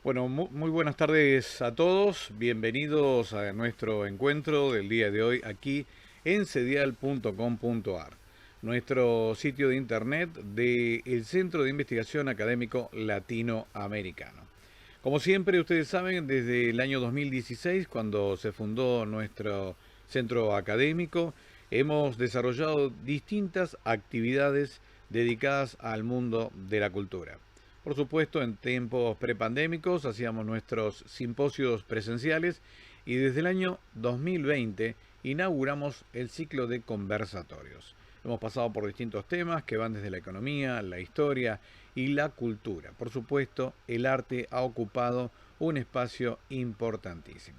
Bueno, muy buenas tardes a todos. Bienvenidos a nuestro encuentro del día de hoy aquí en cedial.com.ar, nuestro sitio de internet del Centro de Investigación Académico Latinoamericano. Como siempre, ustedes saben, desde el año 2016, cuando se fundó nuestro centro académico, hemos desarrollado distintas actividades dedicadas al mundo de la cultura. Por supuesto, en tiempos prepandémicos hacíamos nuestros simposios presenciales y desde el año 2020 inauguramos el ciclo de conversatorios. Hemos pasado por distintos temas que van desde la economía, la historia y la cultura. Por supuesto, el arte ha ocupado un espacio importantísimo.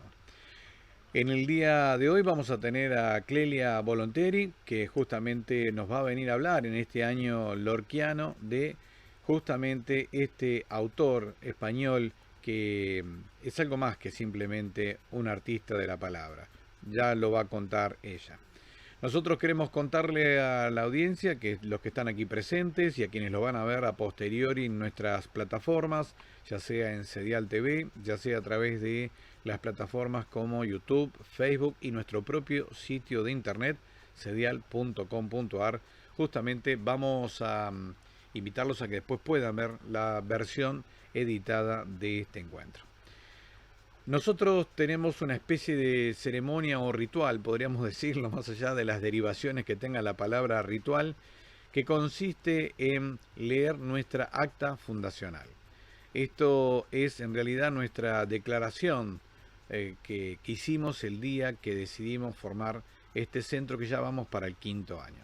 En el día de hoy vamos a tener a Clelia Volonteri, que justamente nos va a venir a hablar en este año lorquiano de justamente este autor español que es algo más que simplemente un artista de la palabra. Ya lo va a contar ella. Nosotros queremos contarle a la audiencia, que los que están aquí presentes y a quienes lo van a ver a posteriori en nuestras plataformas, ya sea en Cedial TV, ya sea a través de las plataformas como YouTube, Facebook y nuestro propio sitio de internet, cedial.com.ar. Justamente vamos a invitarlos a que después puedan ver la versión editada de este encuentro. Nosotros tenemos una especie de ceremonia o ritual, podríamos decirlo, más allá de las derivaciones que tenga la palabra ritual, que consiste en leer nuestra acta fundacional. Esto es en realidad nuestra declaración que hicimos el día que decidimos formar este centro, que ya vamos para el quinto año.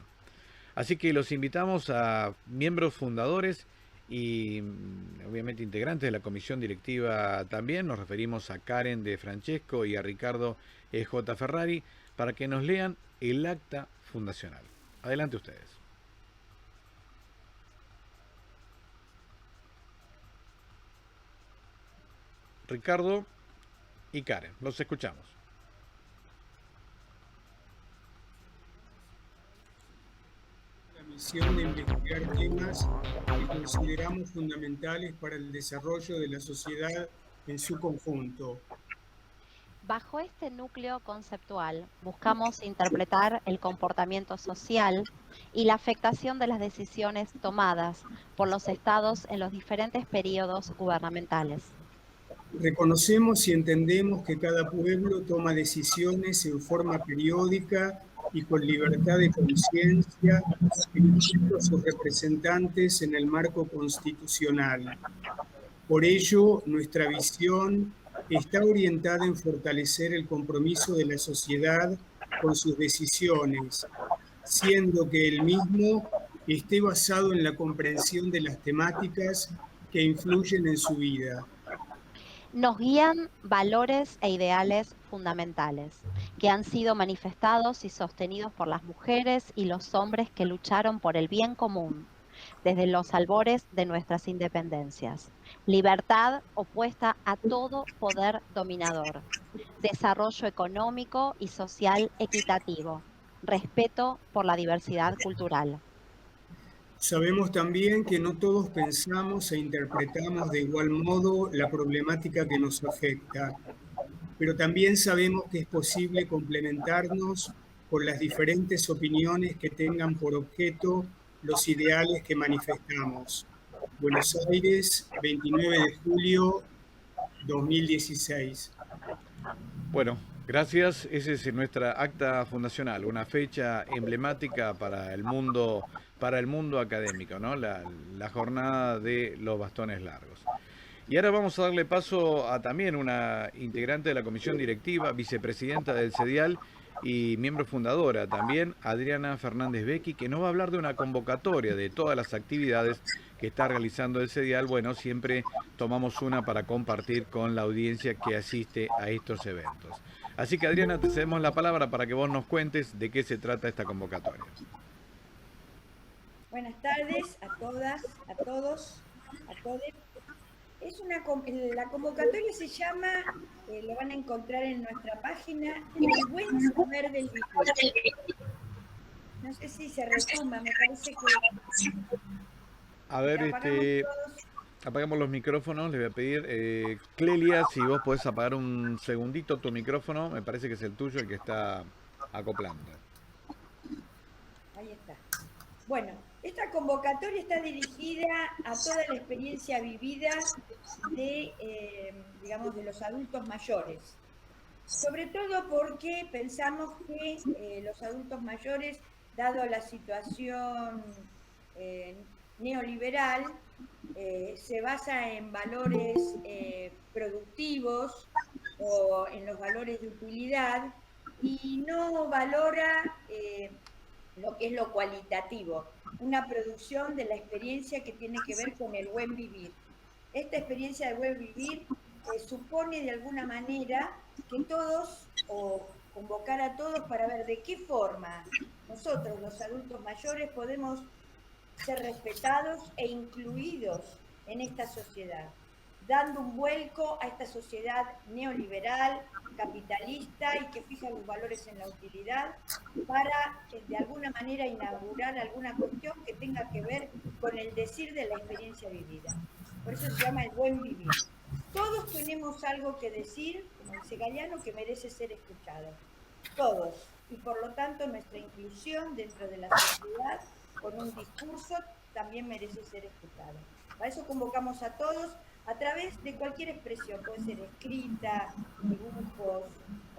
Así que los invitamos a miembros fundadores y obviamente integrantes de la comisión directiva también. Nos referimos a Karen de Francesco y a Ricardo J. Ferrari para que nos lean el acta fundacional. Adelante ustedes. Ricardo y Karen, los escuchamos. La misión de investigar temas que consideramos fundamentales para el desarrollo de la sociedad en su conjunto. Bajo este núcleo conceptual, buscamos interpretar el comportamiento social y la afectación de las decisiones tomadas por los estados en los diferentes periodos gubernamentales. Reconocemos y entendemos que cada pueblo toma decisiones en forma periódica y con libertad de conciencia, eligiendo a sus representantes en el marco constitucional. Por ello, nuestra visión está orientada en fortalecer el compromiso de la sociedad con sus decisiones, siendo que el mismo esté basado en la comprensión de las temáticas que influyen en su vida. Nos guían valores e ideales fundamentales que han sido manifestados y sostenidos por las mujeres y los hombres que lucharon por el bien común desde los albores de nuestras independencias. Libertad opuesta a todo poder dominador. Desarrollo económico y social equitativo. Respeto por la diversidad cultural. Sabemos también que no todos pensamos e interpretamos de igual modo la problemática que nos afecta, pero también sabemos que es posible complementarnos con las diferentes opiniones que tengan por objeto los ideales que manifestamos. Buenos Aires, 29 de julio 2016. Bueno, gracias. Esa es nuestra acta fundacional, una fecha emblemática para el mundo académico, ¿no? La jornada de los bastones largos. Y ahora vamos a darle paso a también una integrante de la comisión directiva, vicepresidenta del CEDIAL y miembro fundadora también, Adriana Fernández Becchi, que nos va a hablar de una convocatoria de todas las actividades que está realizando el CEDIAL. Bueno, siempre tomamos una para compartir con la audiencia que asiste a estos eventos. Así que Adriana, te cedemos la palabra para que vos nos cuentes de qué se trata esta convocatoria. Buenas tardes a todas, a todos, a todos. La convocatoria se llama, lo van a encontrar en nuestra página, El buen saber del vivir. No sé si se retoma, me parece que A ver, apagamos todos. Apagamos los micrófonos, le voy a pedir, Clelia, si vos podés apagar un segundito tu micrófono, me parece que es el tuyo el que está acoplando. Ahí está. Bueno, esta convocatoria está dirigida a toda la experiencia vivida de, digamos, de los adultos mayores. Sobre todo porque pensamos que los adultos mayores, dado la situación neoliberal, se basa en valores productivos o en los valores de utilidad y no valora lo que es lo cualitativo, una producción de la experiencia que tiene que ver con el buen vivir. Esta experiencia del buen vivir supone de alguna manera que todos, o convocar a todos para ver de qué forma nosotros, los adultos mayores, podemos ser respetados e incluidos en esta sociedad, dando un vuelco a esta sociedad neoliberal, capitalista y que fija los valores en la utilidad para de alguna manera inaugurar alguna cuestión que tenga que ver con el decir de la experiencia vivida. Por eso se llama el buen vivir. Todos tenemos algo que decir, como dice Galeano, que merece ser escuchado. Todos. Y por lo tanto nuestra inclusión dentro de la sociedad con un discurso también merece ser escuchado. Para eso convocamos a todos a través de cualquier expresión, puede ser escrita, dibujos, o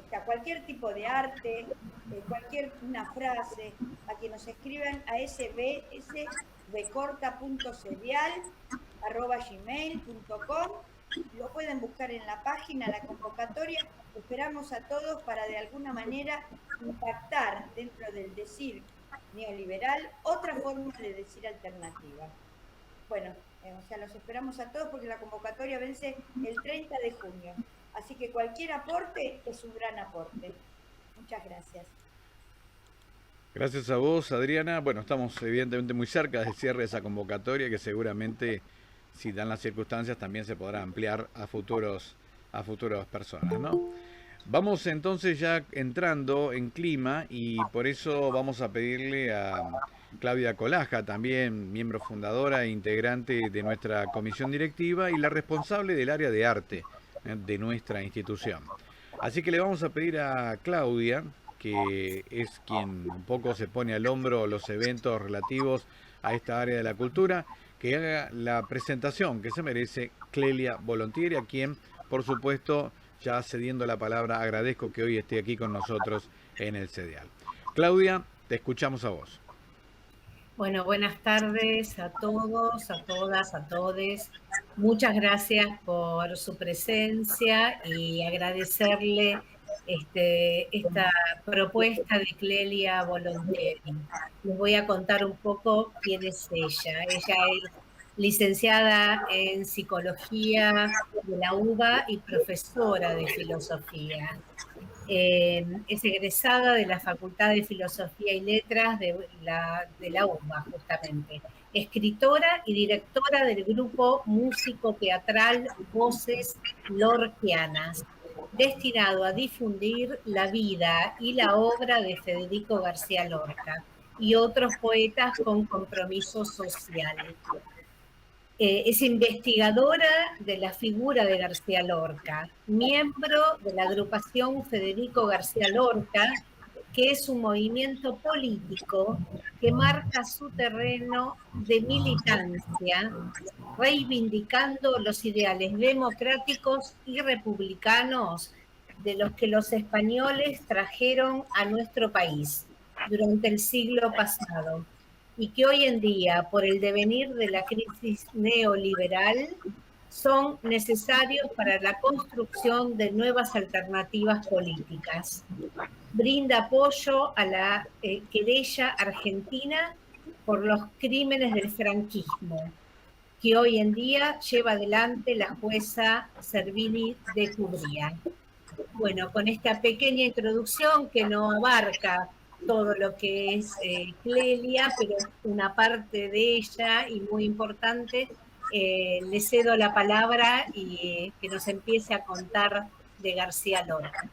sea, cualquier tipo de arte, cualquier una frase, a que nos escriban a sbsbecorta.serial@gmail.com. Lo pueden buscar en la página, la convocatoria. Esperamos a todos para de alguna manera impactar dentro del decir neoliberal otra forma de decir alternativa. Bueno, o sea, los esperamos a todos porque la convocatoria vence el 30 de junio. Así que cualquier aporte es un gran aporte. Muchas gracias. Gracias a vos, Adriana. Bueno, estamos evidentemente muy cerca del cierre de esa convocatoria que seguramente, si dan las circunstancias, también se podrá ampliar a futuras personas, ¿no? Vamos entonces ya entrando en clima y por eso vamos a pedirle a Claudia Colaja, también miembro fundadora e integrante de nuestra comisión directiva y la responsable del área de arte de nuestra institución. Así que le vamos a pedir a Claudia, que es quien un poco se pone al hombro los eventos relativos a esta área de la cultura, que haga la presentación que se merece Clelia Volontieri, a quien, por supuesto, ya cediendo la palabra, agradezco que hoy esté aquí con nosotros en el CEDIAL. Claudia, te escuchamos a vos. Bueno, buenas tardes a todos, a todas, a todes. Muchas gracias por su presencia y agradecerle esta propuesta de Clelia Volontieri. Les voy a contar un poco quién es ella. Ella es licenciada en Psicología de la UBA y profesora de Filosofía. Es egresada de la Facultad de Filosofía y Letras de la UBA, justamente. Escritora y directora del grupo músico-teatral Voces Lorquianas, destinado a difundir la vida y la obra de Federico García Lorca y otros poetas con compromiso social. Es investigadora de la figura de García Lorca, miembro de la agrupación Federico García Lorca, que es un movimiento político que marca su terreno de militancia, reivindicando los ideales democráticos y republicanos de los que los españoles trajeron a nuestro país durante el siglo pasado y que hoy en día, por el devenir de la crisis neoliberal, son necesarios para la construcción de nuevas alternativas políticas. Brinda apoyo a la querella argentina por los crímenes del franquismo, que hoy en día lleva adelante la jueza Servini de Cubría. Bueno, con esta pequeña introducción que no abarca todo lo que es Clelia, pero una parte de ella y muy importante, le cedo la palabra y que nos empiece a contar de García Lorca.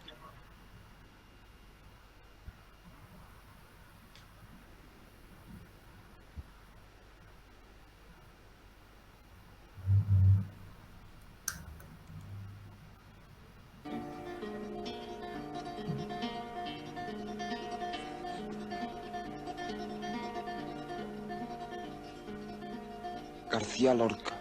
García Lorca.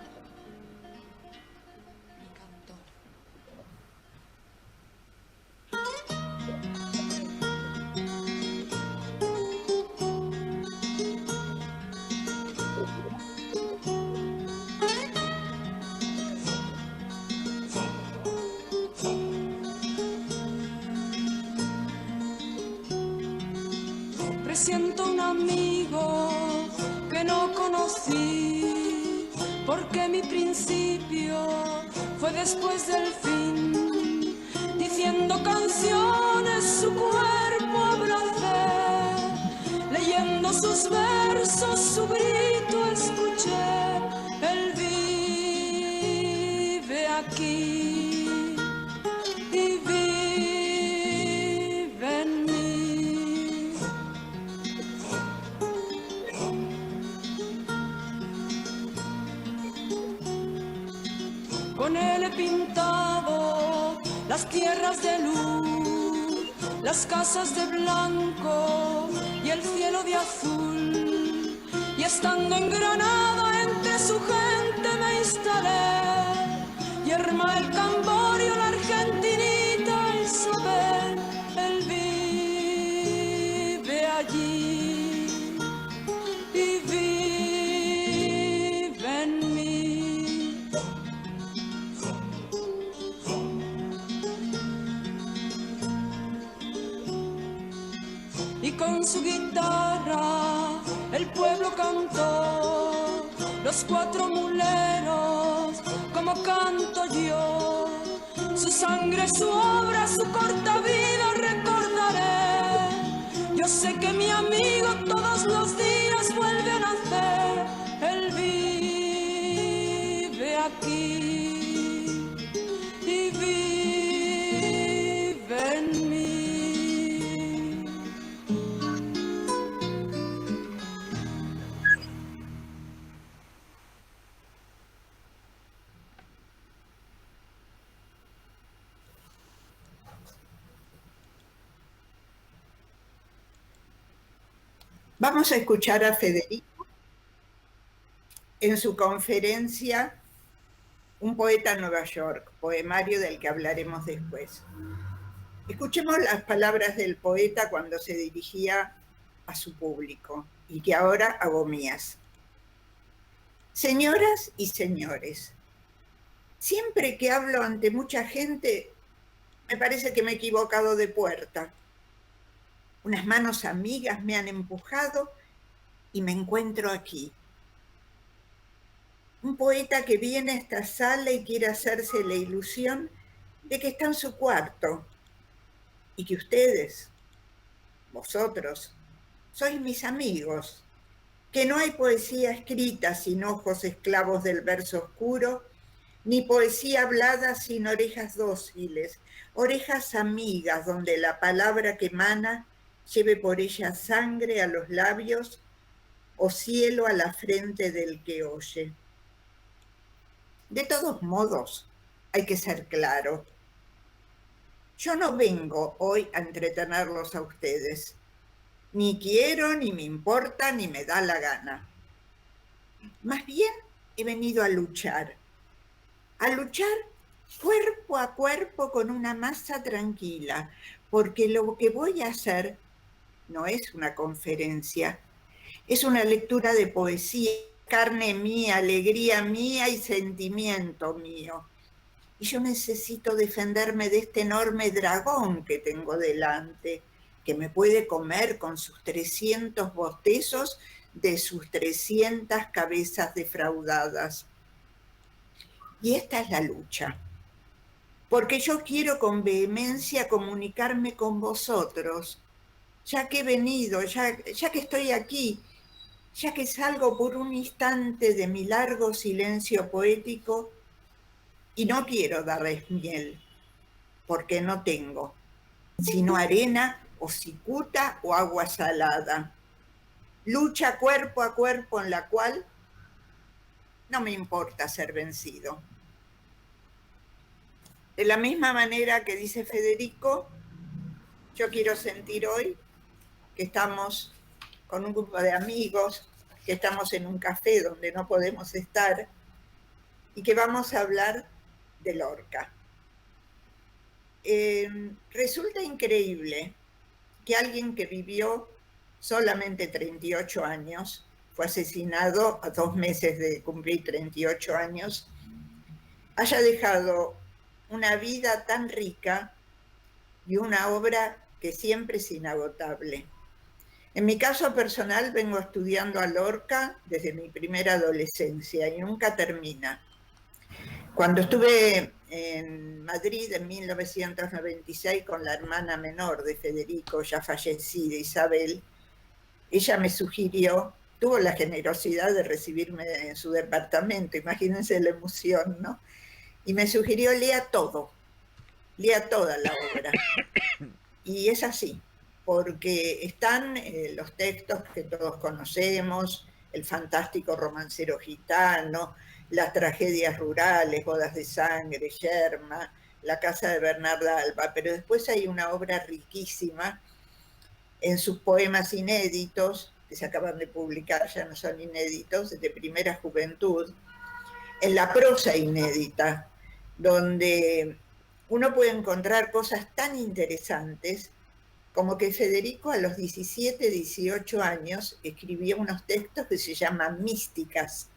Presiento un amigo que no conocí, porque mi principio fue después del fin, diciendo canciones su cuerpo abracé, leyendo sus versos su grito escuché, él vive aquí y vive en mí. Con él he pintado las tierras de luz, las casas de blanco y el cielo de azul. Y estando en Granada entre su gente me instalé, Yerma el Camborio, la argentinita Isabel, él vive allí y vive en mí. Y con su guitarra el pueblo cantó, los cuatro muleros, como canto yo. Su sangre, su obra, su corta vida recordaré. Yo sé que mi amigo todos los días vuelve a nacer. Él vive aquí y vive en mí. Vamos a escuchar a Federico en su conferencia Un poeta en Nueva York, poemario del que hablaremos después. Escuchemos las palabras del poeta cuando se dirigía a su público y que ahora hago mías. Señoras y señores, siempre que hablo ante mucha gente, me parece que me he equivocado de puerta. Unas manos amigas me han empujado y me encuentro aquí. Un poeta que viene a esta sala y quiere hacerse la ilusión de que está en su cuarto y que ustedes, vosotros, sois mis amigos, que no hay poesía escrita sin ojos esclavos del verso oscuro, ni poesía hablada sin orejas dóciles, orejas amigas donde la palabra que emana lleve por ella sangre a los labios o cielo a la frente del que oye. De todos modos, hay que ser claro. Yo no vengo hoy a entretenerlos a ustedes. Ni quiero, ni me importa, ni me da la gana. Más bien he venido a luchar cuerpo a cuerpo con una masa tranquila, porque lo que voy a hacer no es una conferencia, es una lectura de poesía, carne mía, alegría mía y sentimiento mío. Y yo necesito defenderme de este enorme dragón que tengo delante, que me puede comer con sus 300 bostezos de sus 300 cabezas defraudadas. Y esta es la lucha. Porque yo quiero con vehemencia comunicarme con vosotros, ya que he venido, ya que estoy aquí, ya que salgo por un instante de mi largo silencio poético y no quiero darles miel, porque no tengo, sino arena o cicuta o agua salada. Lucha cuerpo a cuerpo en la cual no me importa ser vencido. De la misma manera que dice Federico, yo quiero sentir hoy que estamos con un grupo de amigos que estamos en un café donde no podemos estar y que vamos a hablar de Lorca. Resulta increíble que alguien que vivió solamente 38 años, fue asesinado a 2 meses de cumplir 38 años, haya dejado una vida tan rica y una obra que siempre es inagotable. En mi caso personal vengo estudiando a Lorca desde mi primera adolescencia y nunca termina. Cuando estuve en Madrid en 1996 con la hermana menor de Federico, ya fallecida, Isabel, ella me sugirió, tuvo la generosidad de recibirme en su departamento, imagínense la emoción, ¿no? Y me sugirió, lea todo, lea toda la obra. Y es así, porque están los textos que todos conocemos, el fantástico romancero gitano, las tragedias rurales, Bodas de Sangre, Yerma, La casa de Bernarda Alba, pero después hay una obra riquísima en sus poemas inéditos, que se acaban de publicar, ya no son inéditos, de primera juventud, en la prosa inédita, donde uno puede encontrar cosas tan interesantes como que Federico a los 17, 18 años escribía unos textos que se llaman místicas,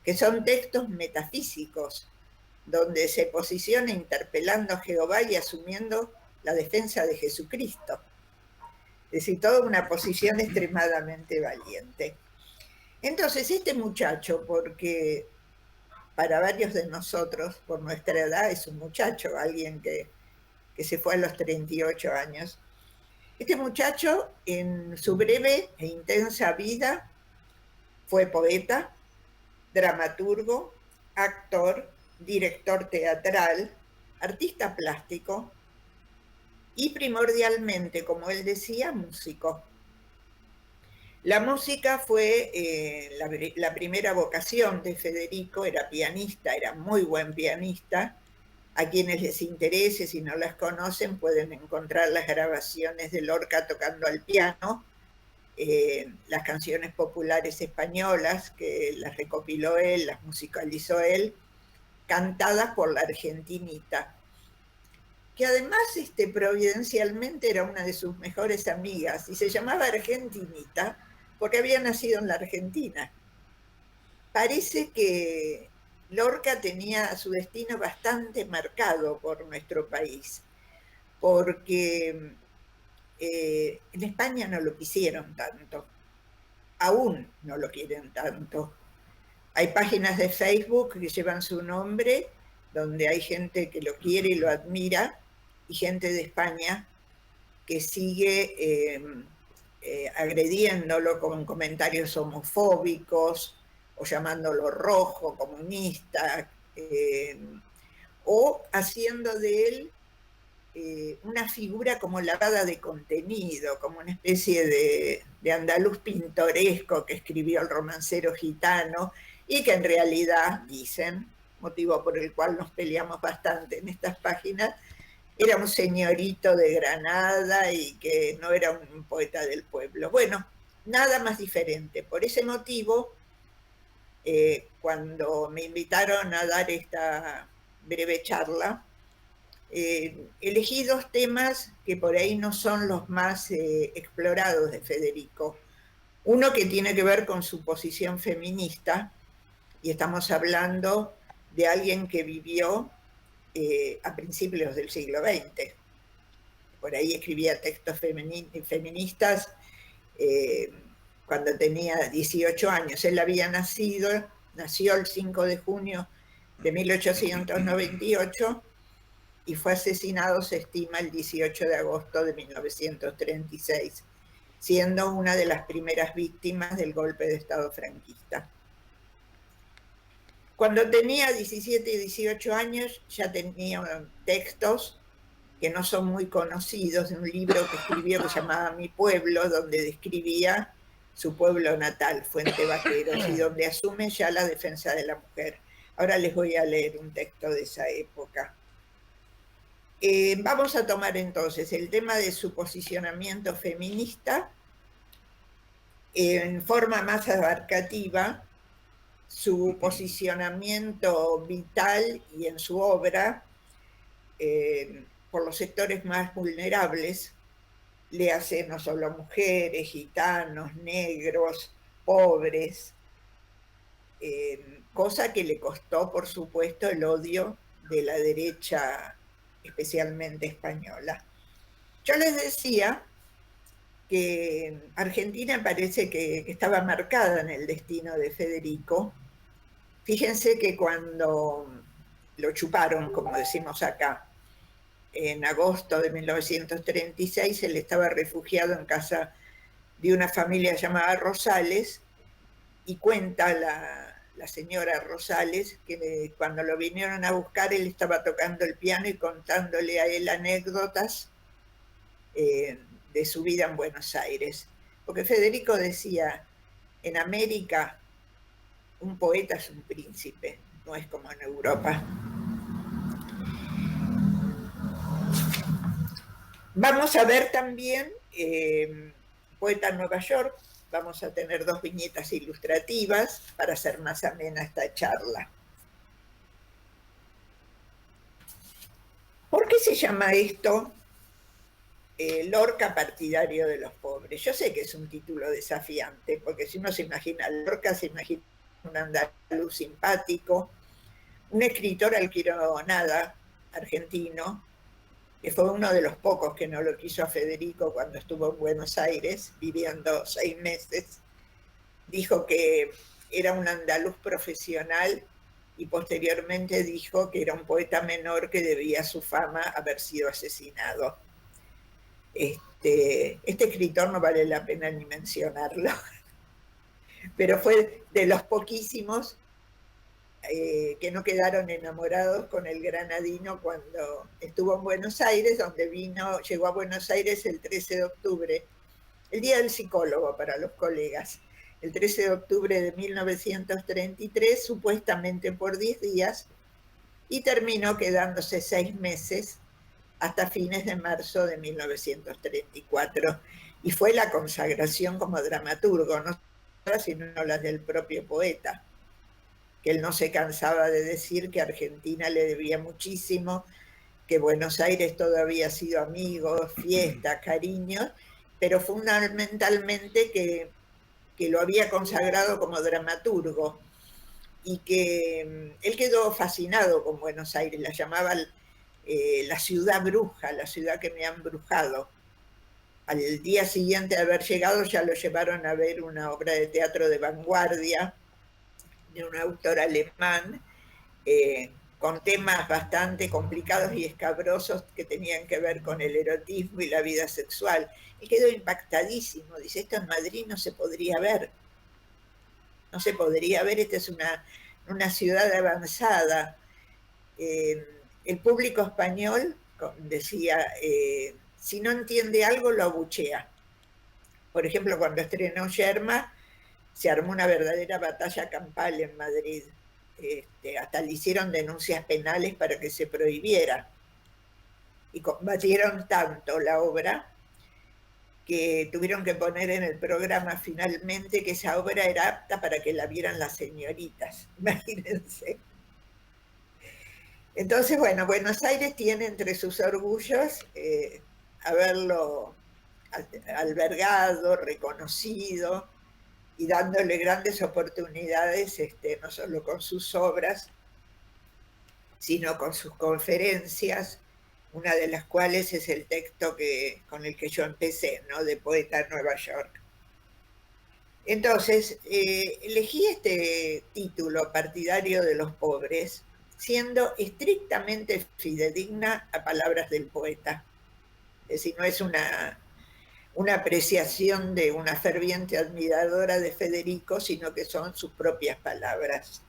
que son textos metafísicos, donde se posiciona interpelando a Jehová y asumiendo la defensa de Jesucristo. Es decir, toda una posición extremadamente valiente. Entonces, este muchacho, porque para varios de nosotros, por nuestra edad, es un muchacho, alguien que se fue a los 38 años, este muchacho, en su breve e intensa vida, fue poeta, dramaturgo, actor, director teatral, artista plástico y primordialmente, como él decía, músico. La música fue la primera vocación de Federico, era pianista, era muy buen pianista. A quienes les interese, si no las conocen, pueden encontrar las grabaciones de Lorca tocando al piano, las canciones populares españolas que las recopiló él, las musicalizó él, cantadas por la argentinita, que además providencialmente era una de sus mejores amigas y se llamaba Argentinita porque había nacido en la Argentina. Parece que Lorca tenía su destino bastante marcado por nuestro país, porque en España no lo quisieron tanto, aún no lo quieren tanto. Hay páginas de Facebook que llevan su nombre, donde hay gente que lo quiere y lo admira, y gente de España que sigue agrediéndolo con comentarios homofóbicos, o llamándolo rojo, comunista, o haciendo de él una figura como lavada de contenido, como una especie de andaluz pintoresco que escribió el romancero gitano y que en realidad, dicen, motivo por el cual nos peleamos bastante en estas páginas, era un señorito de Granada y que no era un poeta del pueblo. Bueno, nada más diferente. Por ese motivo, cuando me invitaron a dar esta breve charla, elegí 2 temas que por ahí no son los más explorados de Federico. Uno que tiene que ver con su posición feminista, y estamos hablando de alguien que vivió a principios del siglo XX. Por ahí escribía textos feministas cuando tenía 18 años. Él había nació el 5 de junio de 1898 y fue asesinado, se estima, el 18 de agosto de 1936, siendo una de las primeras víctimas del golpe de Estado franquista. Cuando tenía 17 y 18 años ya tenía textos que no son muy conocidos, de un libro que escribió que se llamaba Mi Pueblo, donde describía su pueblo natal, Fuente Vaqueros, y donde asume ya la defensa de la mujer. Ahora les voy a leer un texto de esa época. Vamos a tomar entonces el tema de su posicionamiento feminista en forma más abarcativa su posicionamiento vital y en su obra por los sectores más vulnerables, le hace no solo mujeres, gitanos, negros, pobres, cosa que le costó, por supuesto, el odio de la derecha, especialmente española. Yo les decía que Argentina parece que estaba marcada en el destino de Federico. Fíjense que cuando lo chuparon, como decimos acá, en agosto de 1936, él estaba refugiado en casa de una familia llamada Rosales, y cuenta la señora Rosales que cuando lo vinieron a buscar él estaba tocando el piano y contándole a él anécdotas de su vida en Buenos Aires. Porque Federico decía, en América un poeta es un príncipe, no es como en Europa. Vamos a ver también Poeta en Nueva York. Vamos a tener 2 viñetas ilustrativas para hacer más amena esta charla. ¿Por qué se llama esto Lorca partidario de los pobres? Yo sé que es un título desafiante, porque si uno se imagina Lorca, se imagina un andaluz simpático, un escritor al que no nada, argentino, que fue uno de los pocos que no lo quiso a Federico cuando estuvo en Buenos Aires, viviendo 6 meses. Dijo que era un andaluz profesional y posteriormente dijo que era un poeta menor que debía a su fama haber sido asesinado. Este escritor no vale la pena ni mencionarlo, pero fue de los poquísimos que no quedaron enamorados con el granadino cuando estuvo en Buenos Aires, donde llegó a Buenos Aires el 13 de octubre, el Día del Psicólogo para los colegas, el 13 de octubre de 1933, supuestamente por 10 días, y terminó quedándose 6 meses hasta fines de marzo de 1934, y fue la consagración como dramaturgo, no sino las del propio poeta, que él no se cansaba de decir que Argentina le debía muchísimo, que Buenos Aires todo había sido amigos, fiesta, cariño, pero fundamentalmente que lo había consagrado como dramaturgo, y que él quedó fascinado con Buenos Aires, la llamaba la ciudad bruja, la ciudad que me ha embrujado. Al día siguiente de haber llegado ya lo llevaron a ver una obra de teatro de vanguardia de un autor alemán, con temas bastante complicados y escabrosos que tenían que ver con el erotismo y la vida sexual. Él quedó impactadísimo, dice, esto en Madrid no se podría ver. No se podría ver, esta es una ciudad avanzada. El público español, decía, si no entiende algo lo abuchea. Por ejemplo, cuando estrenó Yerma, se armó una verdadera batalla campal en Madrid. Hasta le hicieron denuncias penales para que se prohibiera. Y combatieron tanto la obra que tuvieron que poner en el programa finalmente que esa obra era apta para que la vieran las señoritas. Imagínense. Entonces, bueno, Buenos Aires tiene entre sus orgullos haberlo albergado, reconocido, y dándole grandes oportunidades, no solo con sus obras, sino con sus conferencias, una de las cuales es el texto con el que yo empecé, ¿no? De Poeta en Nueva York. Entonces, elegí este título, Partidario de los Pobres, siendo estrictamente fidedigna a palabras del poeta. Es decir, no es una apreciación de una ferviente admiradora de Federico, sino que son sus propias palabras.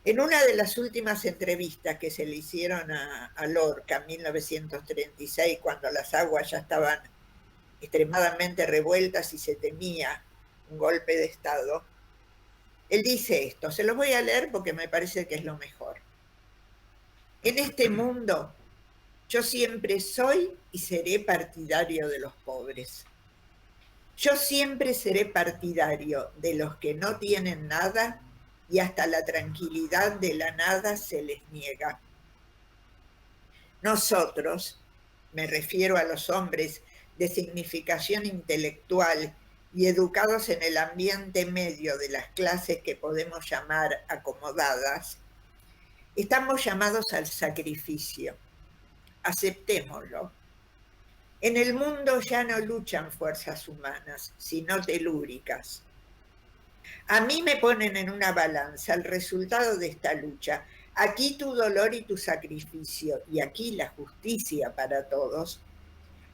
En una de las últimas entrevistas que se le hicieron a Lorca en 1936, cuando las aguas ya estaban extremadamente revueltas y se temía un golpe de Estado, él dice esto, se los voy a leer porque me parece que es lo mejor. En este mundo, yo siempre soy y seré partidario de los pobres. Yo siempre seré partidario de los que no tienen nada y hasta la tranquilidad de la nada se les niega. Nosotros, me refiero a los hombres de significación intelectual y educados en el ambiente medio de las clases que podemos llamar acomodadas, estamos llamados al sacrificio. Aceptémoslo. En el mundo ya no luchan fuerzas humanas, sino telúricas. A mí me ponen en una balanza el resultado de esta lucha. Aquí tu dolor y tu sacrificio, y aquí la justicia para todos,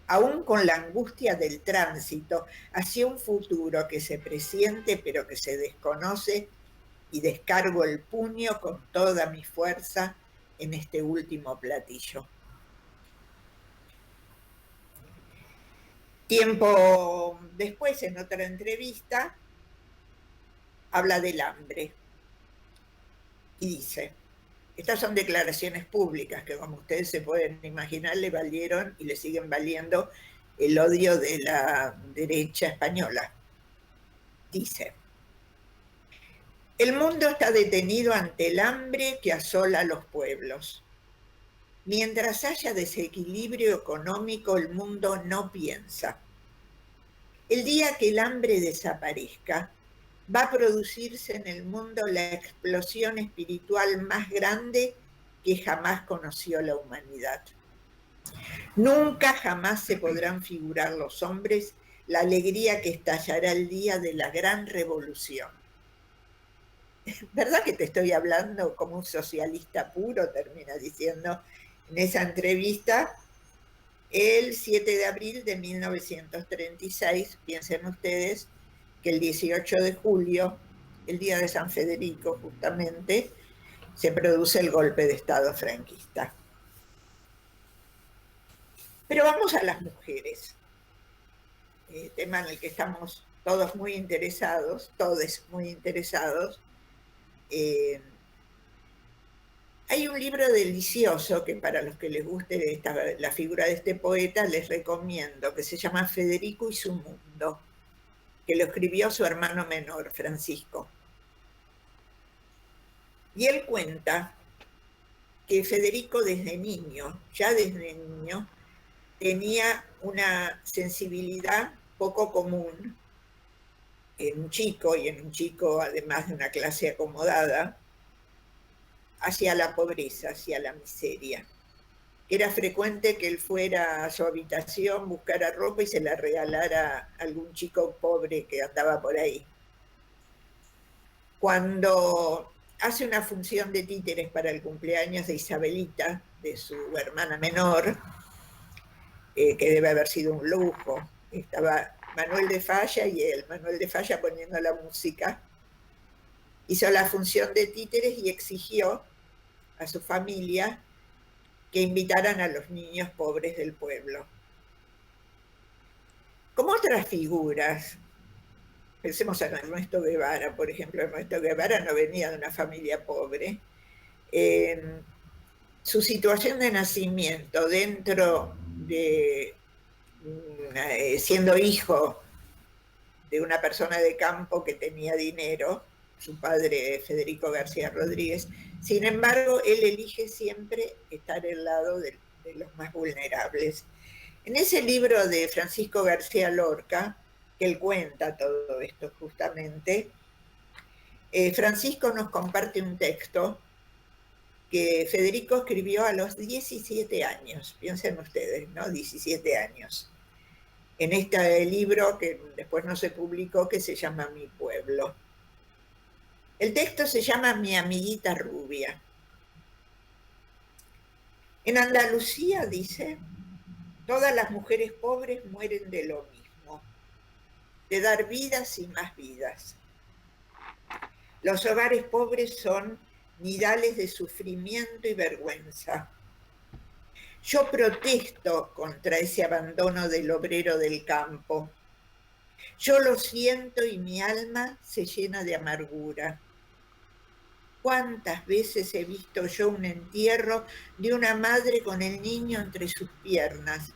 aún con la angustia del tránsito hacia un futuro que se presiente pero que se desconoce, y descargo el puño con toda mi fuerza en este último platillo. Tiempo después, en otra entrevista, habla del hambre y dice, estas son declaraciones públicas que, como ustedes se pueden imaginar, le valieron y le siguen valiendo el odio de la derecha española. Dice, el mundo está detenido ante el hambre que asola a los pueblos. Mientras haya desequilibrio económico, el mundo no piensa. El día que el hambre desaparezca, va a producirse en el mundo la explosión espiritual más grande que jamás conoció la humanidad. Nunca jamás se podrán figurar los hombres la alegría que estallará el día de la gran revolución. ¿Verdad que te estoy hablando como un socialista puro? Termina diciendo en esa entrevista el 7 de abril de 1936, piensen ustedes que el 18 de julio, el día de San Federico justamente, se produce el golpe de Estado franquista. Pero vamos a las mujeres, tema en el que estamos todos muy interesados, todes muy interesados. Hay un libro delicioso que para los que les guste la figura de este poeta les recomiendo, que se llama Federico y su mundo, que lo escribió su hermano menor, Francisco. Y él cuenta que Federico desde niño, ya desde niño, tenía una sensibilidad poco común en un chico, y en un chico además de una clase acomodada, hacia la pobreza, hacia la miseria. Era frecuente que él fuera a su habitación, buscara ropa y se la regalara a algún chico pobre que andaba por ahí. Cuando hace una función de títeres para el cumpleaños de Isabelita, de su hermana menor, que debe haber sido un lujo, estaba Manuel de Falla y él, Manuel de Falla poniendo la música, hizo la función de títeres y exigió a su familia que invitaran a los niños pobres del pueblo. Como otras figuras, pensemos en Ernesto Guevara, por ejemplo. Ernesto Guevara no venía de una familia pobre. Su situación de nacimiento dentro de siendo hijo de una persona de campo que tenía dinero, su padre Federico García Rodríguez. Sin embargo, él elige siempre estar al lado de los más vulnerables. En ese libro de Francisco García Lorca, que él cuenta todo esto justamente, Francisco nos comparte un texto que Federico escribió a los 17 años, piensen ustedes, ¿no? 17 años. En este libro, que después no se publicó, que se llama Mi Pueblo. El texto se llama Mi amiguita rubia. En Andalucía, dice, todas las mujeres pobres mueren de lo mismo, de dar vidas y más vidas. Los hogares pobres son nidales de sufrimiento y vergüenza. Yo protesto contra ese abandono del obrero del campo. Yo lo siento y mi alma se llena de amargura. ¿Cuántas veces he visto yo un entierro de una madre con el niño entre sus piernas,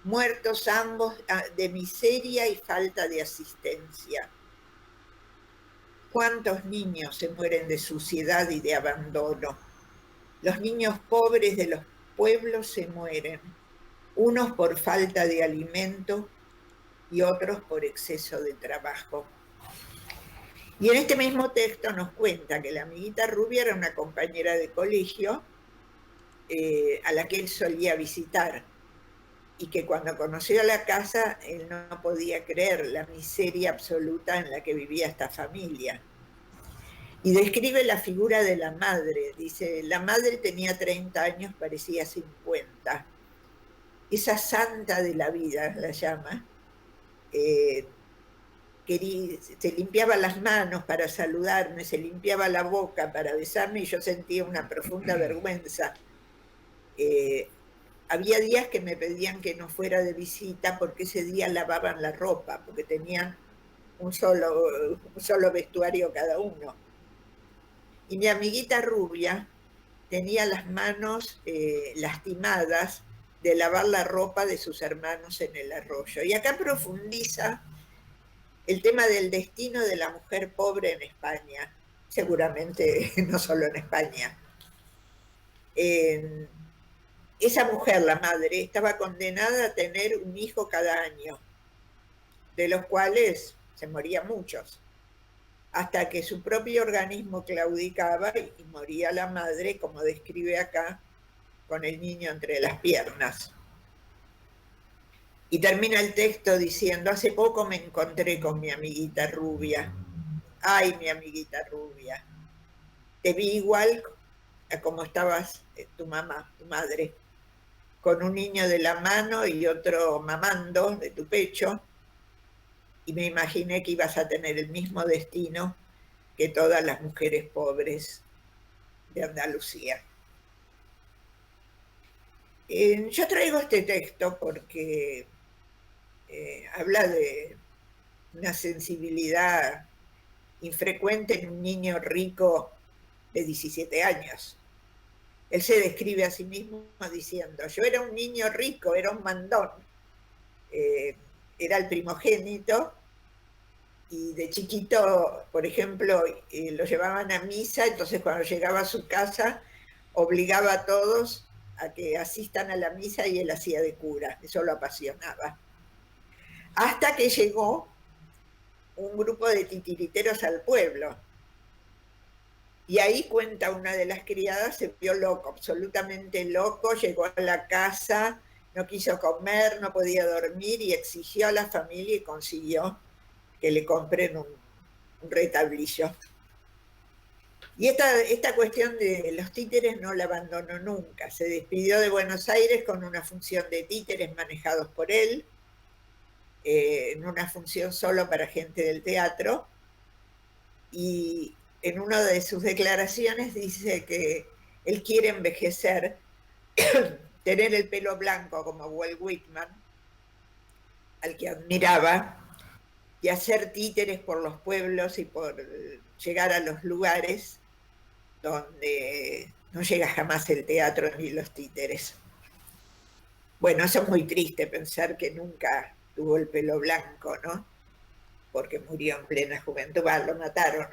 muertos ambos de miseria y falta de asistencia. ¿Cuántos niños se mueren de suciedad y de abandono? Los niños pobres de los pueblos se mueren, unos por falta de alimento y otros por exceso de trabajo. Y en este mismo texto nos cuenta que la amiguita rubia era una compañera de colegio a la que él solía visitar, y que cuando conoció la casa él no podía creer la miseria absoluta en la que vivía esta familia. Y describe la figura de la madre. Dice, la madre tenía 30 años, parecía 50. Esa santa de la vida, la llama, se limpiaba las manos para saludarme, se limpiaba la boca para besarme y yo sentía una profunda vergüenza. Había días que me pedían que no fuera de visita porque ese día lavaban la ropa, porque tenían un solo vestuario cada uno. Y mi amiguita rubia tenía las manos lastimadas de lavar la ropa de sus hermanos en el arroyo. Y acá profundiza el tema del destino de la mujer pobre en España, seguramente no solo en España. Esa mujer, la madre, estaba condenada a tener un hijo cada año, de los cuales se morían muchos, hasta que su propio organismo claudicaba y moría la madre, como describe acá, con el niño entre las piernas. Y termina el texto diciendo, hace poco me encontré con mi amiguita rubia. Ay, mi amiguita rubia, te vi igual a como estabas tu mamá, tu madre, con un niño de la mano y otro mamando de tu pecho, y me imaginé que ibas a tener el mismo destino que todas las mujeres pobres de Andalucía. Yo traigo este texto porque habla de una sensibilidad infrecuente en un niño rico de 17 años. Él se describe a sí mismo diciendo, yo era un niño rico, era un mandón, era el primogénito, y de chiquito, por ejemplo, lo llevaban a misa, entonces cuando llegaba a su casa obligaba a todos a que asistan a la misa y él hacía de cura, eso lo apasionaba. Hasta que llegó un grupo de titiriteros al pueblo. Y ahí cuenta una de las criadas, se vio loco, absolutamente loco, llegó a la casa, no quiso comer, no podía dormir y exigió a la familia y consiguió que le compren un retablillo. Y esta cuestión de los títeres no la abandonó nunca. Se despidió de Buenos Aires con una función de títeres manejados por él, en una función solo para gente del teatro, y en una de sus declaraciones dice que él quiere envejecer, tener el pelo blanco como Walt Whitman, al que admiraba, y hacer títeres por los pueblos y por llegar a los lugares donde no llega jamás el teatro ni los títeres. Bueno, eso es muy triste, pensar que nunca tuvo el pelo blanco, ¿no? Porque murió en plena juventud, lo mataron.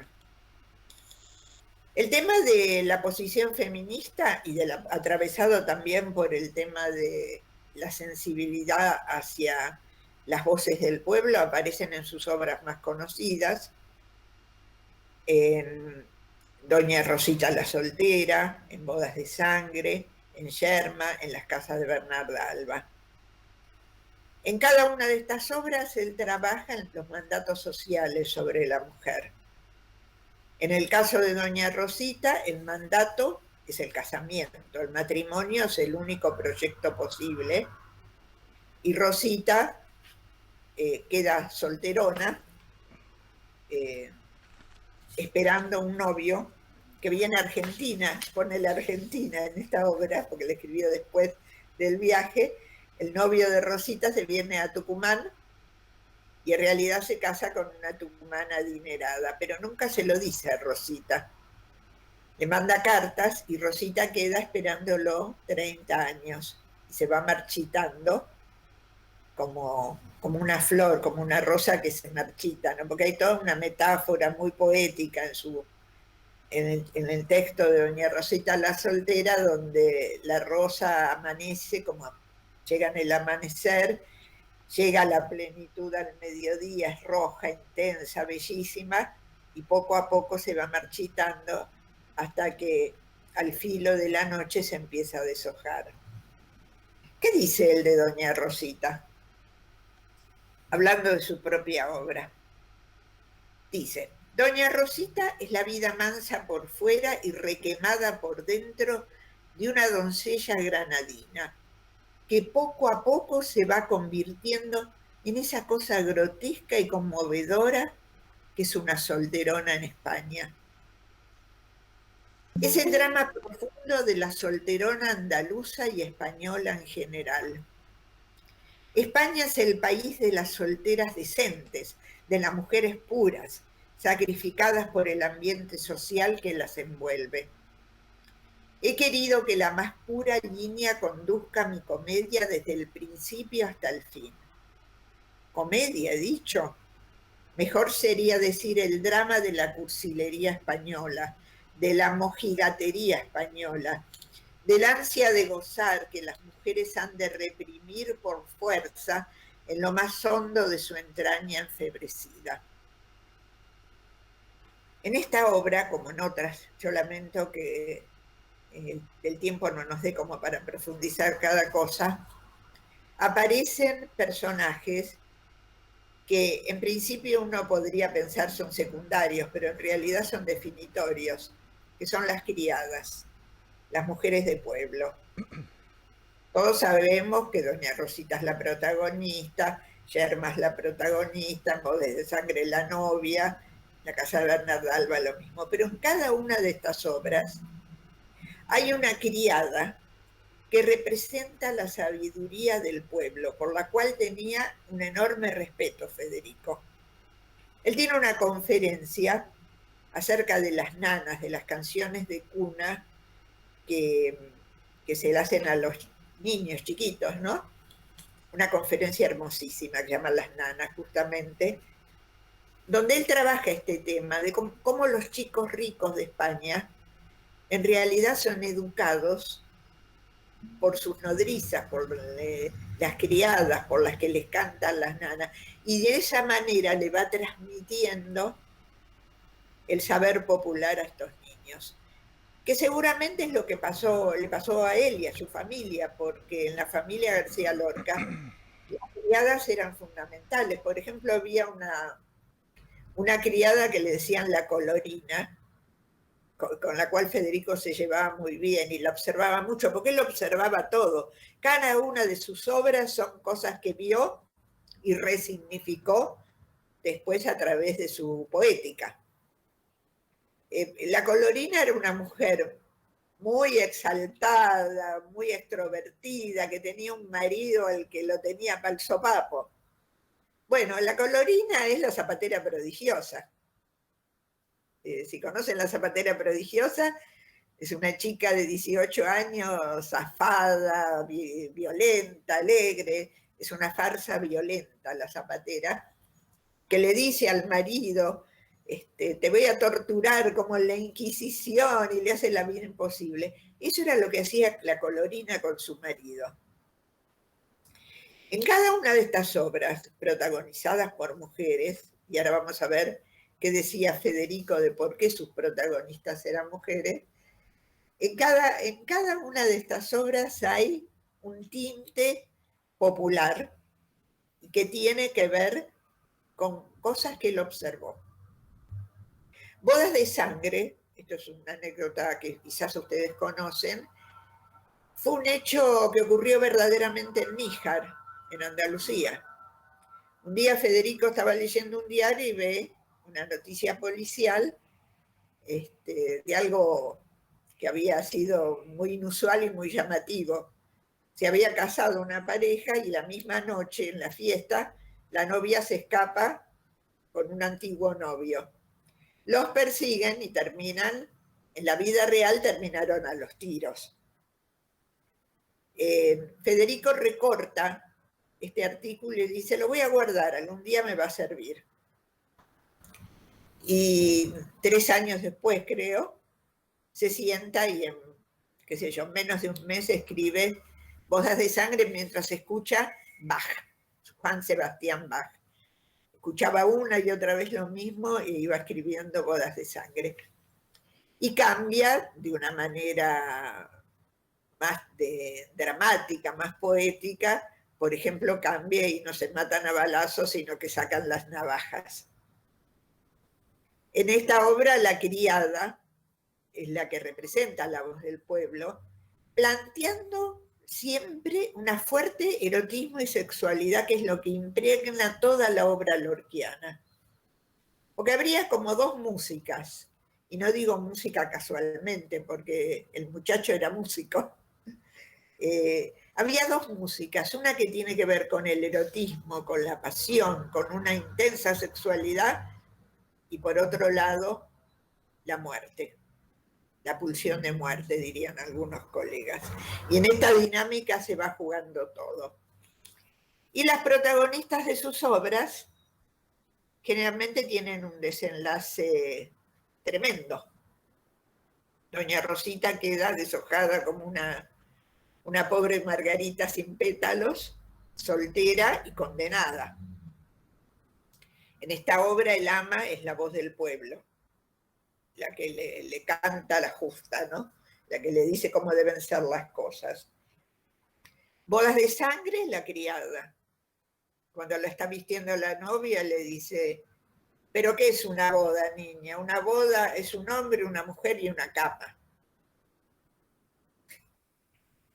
El tema de la posición feminista y atravesado también por el tema de la sensibilidad hacia las voces del pueblo, aparecen en sus obras más conocidas, en Doña Rosita la Soltera, en Bodas de Sangre, en Yerma, en Las Casas de Bernarda Alba. En cada una de estas obras él trabaja en los mandatos sociales sobre la mujer. En el caso de Doña Rosita, el mandato es el casamiento, el matrimonio es el único proyecto posible, y Rosita queda solterona, esperando un novio que viene a Argentina, pone la Argentina en esta obra, porque la escribió después del viaje. El novio de Rosita se viene a Tucumán y en realidad se casa con una tucumana adinerada, pero nunca se lo dice a Rosita. Le manda cartas y Rosita queda esperándolo 30 años y se va marchitando como una flor, como una rosa que se marchita, ¿no? Porque hay toda una metáfora muy poética en el texto de Doña Rosita la Soltera, donde la rosa amanece, como llega en el amanecer, llega a la plenitud al mediodía, es roja, intensa, bellísima, y poco a poco se va marchitando hasta que al filo de la noche se empieza a deshojar. ¿Qué dice el de Doña Rosita? Hablando de su propia obra. Dice: Doña Rosita es la vida mansa por fuera y requemada por dentro de una doncella granadina, que poco a poco se va convirtiendo en esa cosa grotesca y conmovedora que es una solterona en España. Es el drama profundo de la solterona andaluza y española en general. España es el país de las solteras decentes, de las mujeres puras, sacrificadas por el ambiente social que las envuelve. He querido que la más pura línea conduzca mi comedia desde el principio hasta el fin. Comedia, he dicho. Mejor sería decir el drama de la cursilería española, de la mojigatería española, del ansia de gozar que las mujeres han de reprimir por fuerza en lo más hondo de su entraña enfebrecida. En esta obra, como en otras, yo lamento que el tiempo no nos dé como para profundizar cada cosa, aparecen personajes que en principio uno podría pensar son secundarios, pero en realidad son definitorios, que son las criadas, las mujeres de pueblo. Todos sabemos que Doña Rosita es la protagonista, Yerma es la protagonista, Bodes de Sangre la novia, La Casa de Bernarda Alba lo mismo, pero en cada una de estas obras hay una criada que representa la sabiduría del pueblo, por la cual tenía un enorme respeto Federico. Él tiene una conferencia acerca de las nanas, de las canciones de cuna que se le hacen a los niños chiquitos, ¿no? Una conferencia hermosísima que llaman Las Nanas, justamente, donde él trabaja este tema de cómo los chicos ricos de España en realidad son educados por sus nodrizas, por las criadas, por las que les cantan las nanas, y de esa manera le va transmitiendo el saber popular a estos niños, que seguramente es lo que le pasó a él y a su familia, porque en la familia García Lorca las criadas eran fundamentales. Por ejemplo, había una criada que le decían la Colorina, con la cual Federico se llevaba muy bien y la observaba mucho, porque él observaba todo. Cada una de sus obras son cosas que vio y resignificó después a través de su poética. La Colorina era una mujer muy exaltada, muy extrovertida, que tenía un marido al que lo tenía pa'l sopapo. Bueno, la Colorina es la zapatera prodigiosa. Si conocen la zapatera prodigiosa, es una chica de 18 años, zafada, violenta, alegre, es una farsa violenta la zapatera, que le dice al marido, te voy a torturar como en la Inquisición, y le hace la vida imposible. Eso era lo que hacía la Colorina con su marido. En cada una de estas obras, protagonizadas por mujeres, y ahora vamos a ver qué decía Federico de por qué sus protagonistas eran mujeres, en cada una de estas obras hay un tinte popular que tiene que ver con cosas que él observó. Bodas de Sangre, esto es una anécdota que quizás ustedes conocen, fue un hecho que ocurrió verdaderamente en Níjar, en Andalucía. Un día Federico estaba leyendo un diario y ve una noticia policial de algo que había sido muy inusual y muy llamativo. Se había casado una pareja y la misma noche en la fiesta la novia se escapa con un antiguo novio. Los persiguen y terminan, en la vida real terminaron a los tiros. Federico recorta este artículo y dice, lo voy a guardar, algún día me va a servir. Y 3 años después, creo, se sienta y en, qué sé yo, menos de un mes escribe Bodas de Sangre mientras escucha Bach, Juan Sebastián Bach. Escuchaba una y otra vez lo mismo e iba escribiendo Bodas de Sangre. Y cambia de una manera más dramática, más poética. Por ejemplo, cambia y no se matan a balazos, sino que sacan las navajas. En esta obra, la criada es la que representa la voz del pueblo, planteando siempre una fuerte erotismo y sexualidad, que es lo que impregna toda la obra lorquiana. Porque habría como 2 músicas, y no digo música casualmente, porque el muchacho era músico. Había 2 músicas, una que tiene que ver con el erotismo, con la pasión, con una intensa sexualidad, y por otro lado, la muerte, la pulsión de muerte, dirían algunos colegas. Y en esta dinámica se va jugando todo. Y las protagonistas de sus obras generalmente tienen un desenlace tremendo. Doña Rosita queda deshojada como una pobre Margarita sin pétalos, soltera y condenada. En esta obra el ama es la voz del pueblo, la que le canta la justa, ¿no? La que le dice cómo deben ser las cosas. Bodas de Sangre es la criada. Cuando la está vistiendo la novia le dice, ¿pero qué es una boda, niña? Una boda es un hombre, una mujer y una cama.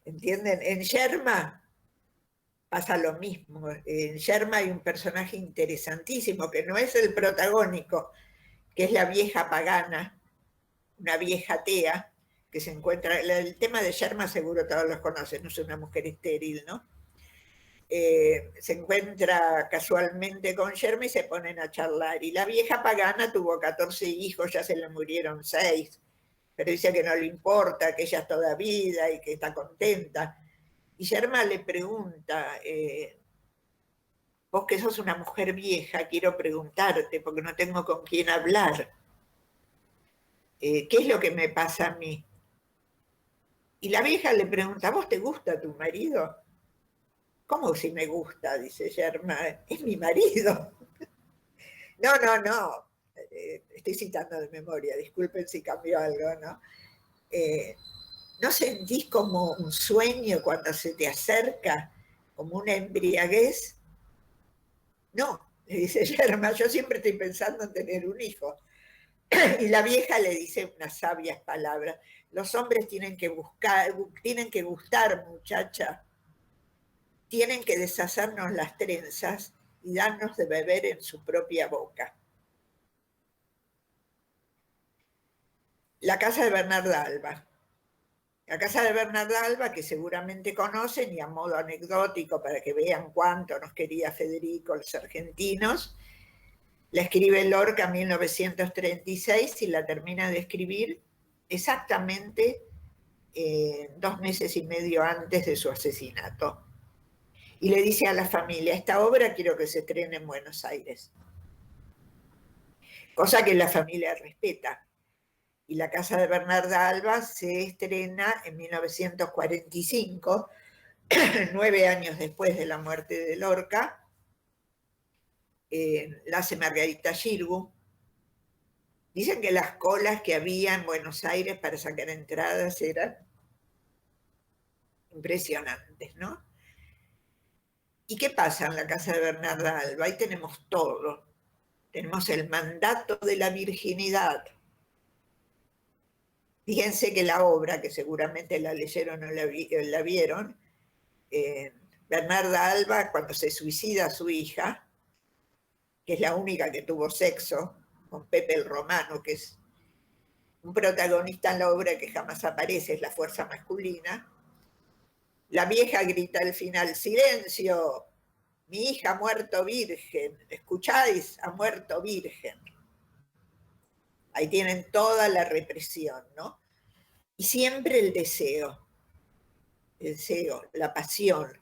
¿Entienden? En Yerma pasa lo mismo. En Yerma hay un personaje interesantísimo que no es el protagónico, que es la vieja pagana, una vieja atea, que se encuentra, el tema de Yerma seguro todos los conocen, no es una mujer estéril, ¿no? Se encuentra casualmente con Yerma y se ponen a charlar. Y la vieja pagana tuvo 14 hijos, ya se le murieron 6, pero dice que no le importa, que ella es toda vida y que está contenta. Y Yerma le pregunta, vos que sos una mujer vieja, quiero preguntarte, porque no tengo con quién hablar. ¿Qué es lo que me pasa a mí? Y la vieja le pregunta, ¿vos te gusta tu marido? ¿Cómo si me gusta? Dice Yerma, es mi marido. No, estoy citando de memoria, disculpen si cambió algo, ¿no? ¿No sentís como un sueño cuando se te acerca, como una embriaguez? No, le dice Yerma, yo siempre estoy pensando en tener un hijo. Y la vieja le dice unas sabias palabras, los hombres tienen que gustar, muchacha, tienen que deshacernos las trenzas y darnos de beber en su propia boca. La casa de Bernarda Alba. La casa de Bernarda Alba, que seguramente conocen, y a modo anecdótico para que vean cuánto nos quería Federico, los argentinos, la escribe Lorca en 1936 y la termina de escribir exactamente 2 meses y medio antes de su asesinato. Y le dice a la familia, esta obra quiero que se estrene en Buenos Aires. Cosa que la familia respeta. Y la casa de Bernarda Alba se estrena en 1945, 9 años después de la muerte de Lorca. La hace Margarita Xirgu. Dicen que las colas que había en Buenos Aires para sacar entradas eran impresionantes, ¿no? ¿Y qué pasa en la casa de Bernarda Alba? Ahí tenemos todo. Tenemos el mandato de la virginidad. Fíjense que la obra, que seguramente la leyeron o la vieron, Bernarda Alba, cuando se suicida a su hija, que es la única que tuvo sexo con Pepe el Romano, que es un protagonista en la obra que jamás aparece, es la fuerza masculina, la vieja grita al final, silencio, mi hija ha muerto virgen, ¿escucháis? Ha muerto virgen. Ahí tienen toda la represión, ¿no? Y siempre el deseo, la pasión,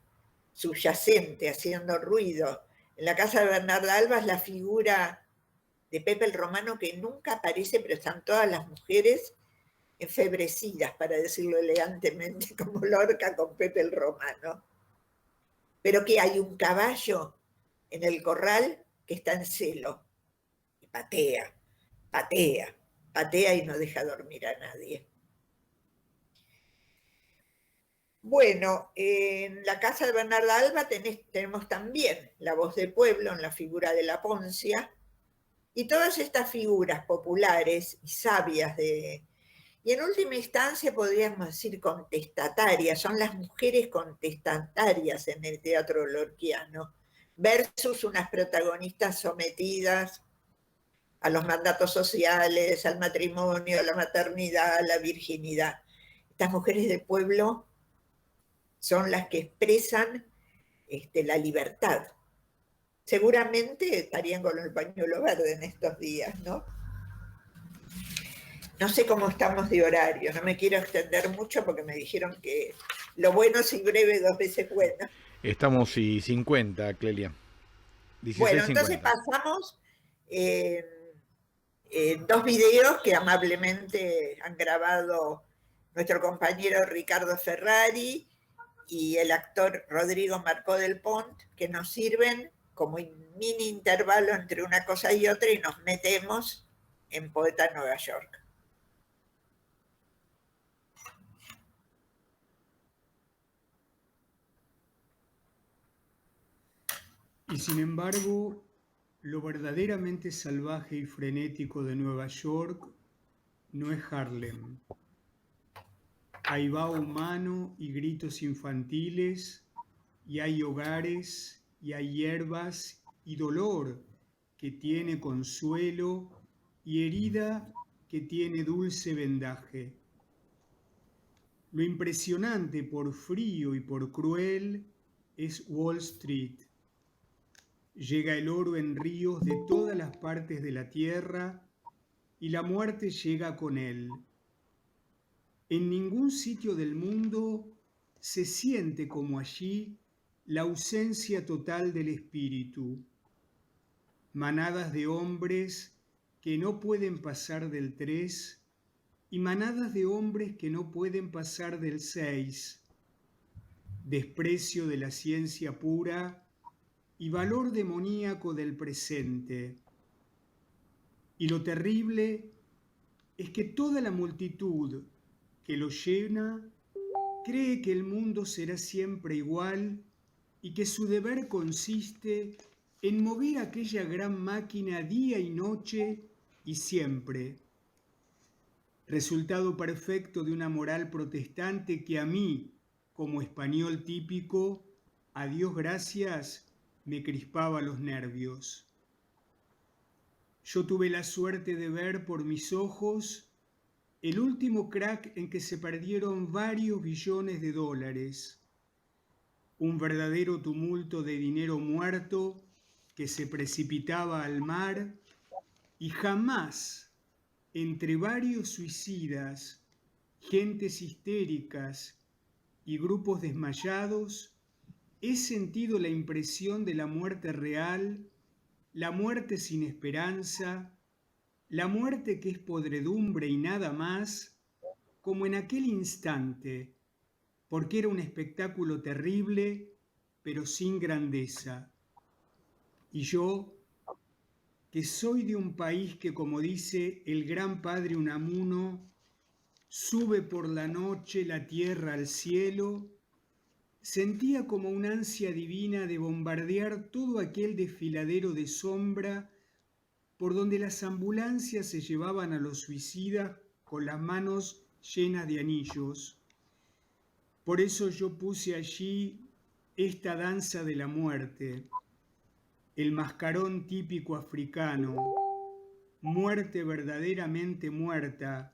subyacente, haciendo ruido. En la casa de Bernarda Alba es la figura de Pepe el Romano que nunca aparece, pero están todas las mujeres enfebrecidas, para decirlo elegantemente, como Lorca con Pepe el Romano. Pero que hay un caballo en el corral que está en celo y patea, patea, patea y no deja dormir a nadie. Bueno, en la casa de Bernarda Alba tenemos también la voz del pueblo en la figura de la Poncia, y todas estas figuras populares y sabias y en última instancia podríamos decir contestatarias, son las mujeres contestatarias en el teatro lorquiano, versus unas protagonistas sometidas a los mandatos sociales, al matrimonio, a la maternidad, a la virginidad. Estas mujeres del pueblo son las que expresan la libertad. Seguramente estarían con el pañuelo verde en estos días, ¿no? No sé cómo estamos de horario, no me quiero extender mucho porque me dijeron que lo bueno si breve 2 veces bueno. Estamos y 50, Clelia. 16:50. Bueno, entonces pasamos 2 videos que amablemente han grabado nuestro compañero Ricardo Ferrari y el actor Rodrigo Marcó del Pont, que nos sirven como un mini intervalo entre una cosa y otra, y nos metemos en Poeta Nueva York. Y sin embargo, lo verdaderamente salvaje y frenético de Nueva York no es Harlem. Hay vaho humano y gritos infantiles, y hay hogares, y hay hierbas, y dolor que tiene consuelo, y herida que tiene dulce vendaje. Lo impresionante por frío y por cruel es Wall Street. Llega el oro en ríos de todas las partes de la tierra y la muerte llega con él. En ningún sitio del mundo se siente como allí la ausencia total del espíritu. Manadas de hombres que no pueden pasar del 3 y manadas de hombres que no pueden pasar del 6. Desprecio de la ciencia pura y valor demoníaco del presente. Y lo terrible es que toda la multitud que lo llena cree que el mundo será siempre igual y que su deber consiste en mover aquella gran máquina día y noche y siempre. Resultado perfecto de una moral protestante que a mí, como español típico, a Dios gracias, me crispaba los nervios. Yo tuve la suerte de ver por mis ojos el último crack en que se perdieron varios billones de dólares, un verdadero tumulto de dinero muerto que se precipitaba al mar, y jamás entre varios suicidas, gentes histéricas y grupos desmayados he sentido la impresión de la muerte real, la muerte sin esperanza, la muerte que es podredumbre y nada más, como en aquel instante, porque era un espectáculo terrible, pero sin grandeza. Y yo, que soy de un país que, como dice el gran padre Unamuno, sube por la noche la tierra al cielo, sentía como una ansia divina de bombardear todo aquel desfiladero de sombra por donde las ambulancias se llevaban a los suicidas con las manos llenas de anillos. Por eso yo puse allí esta danza de la muerte, el mascarón típico africano, muerte verdaderamente muerta,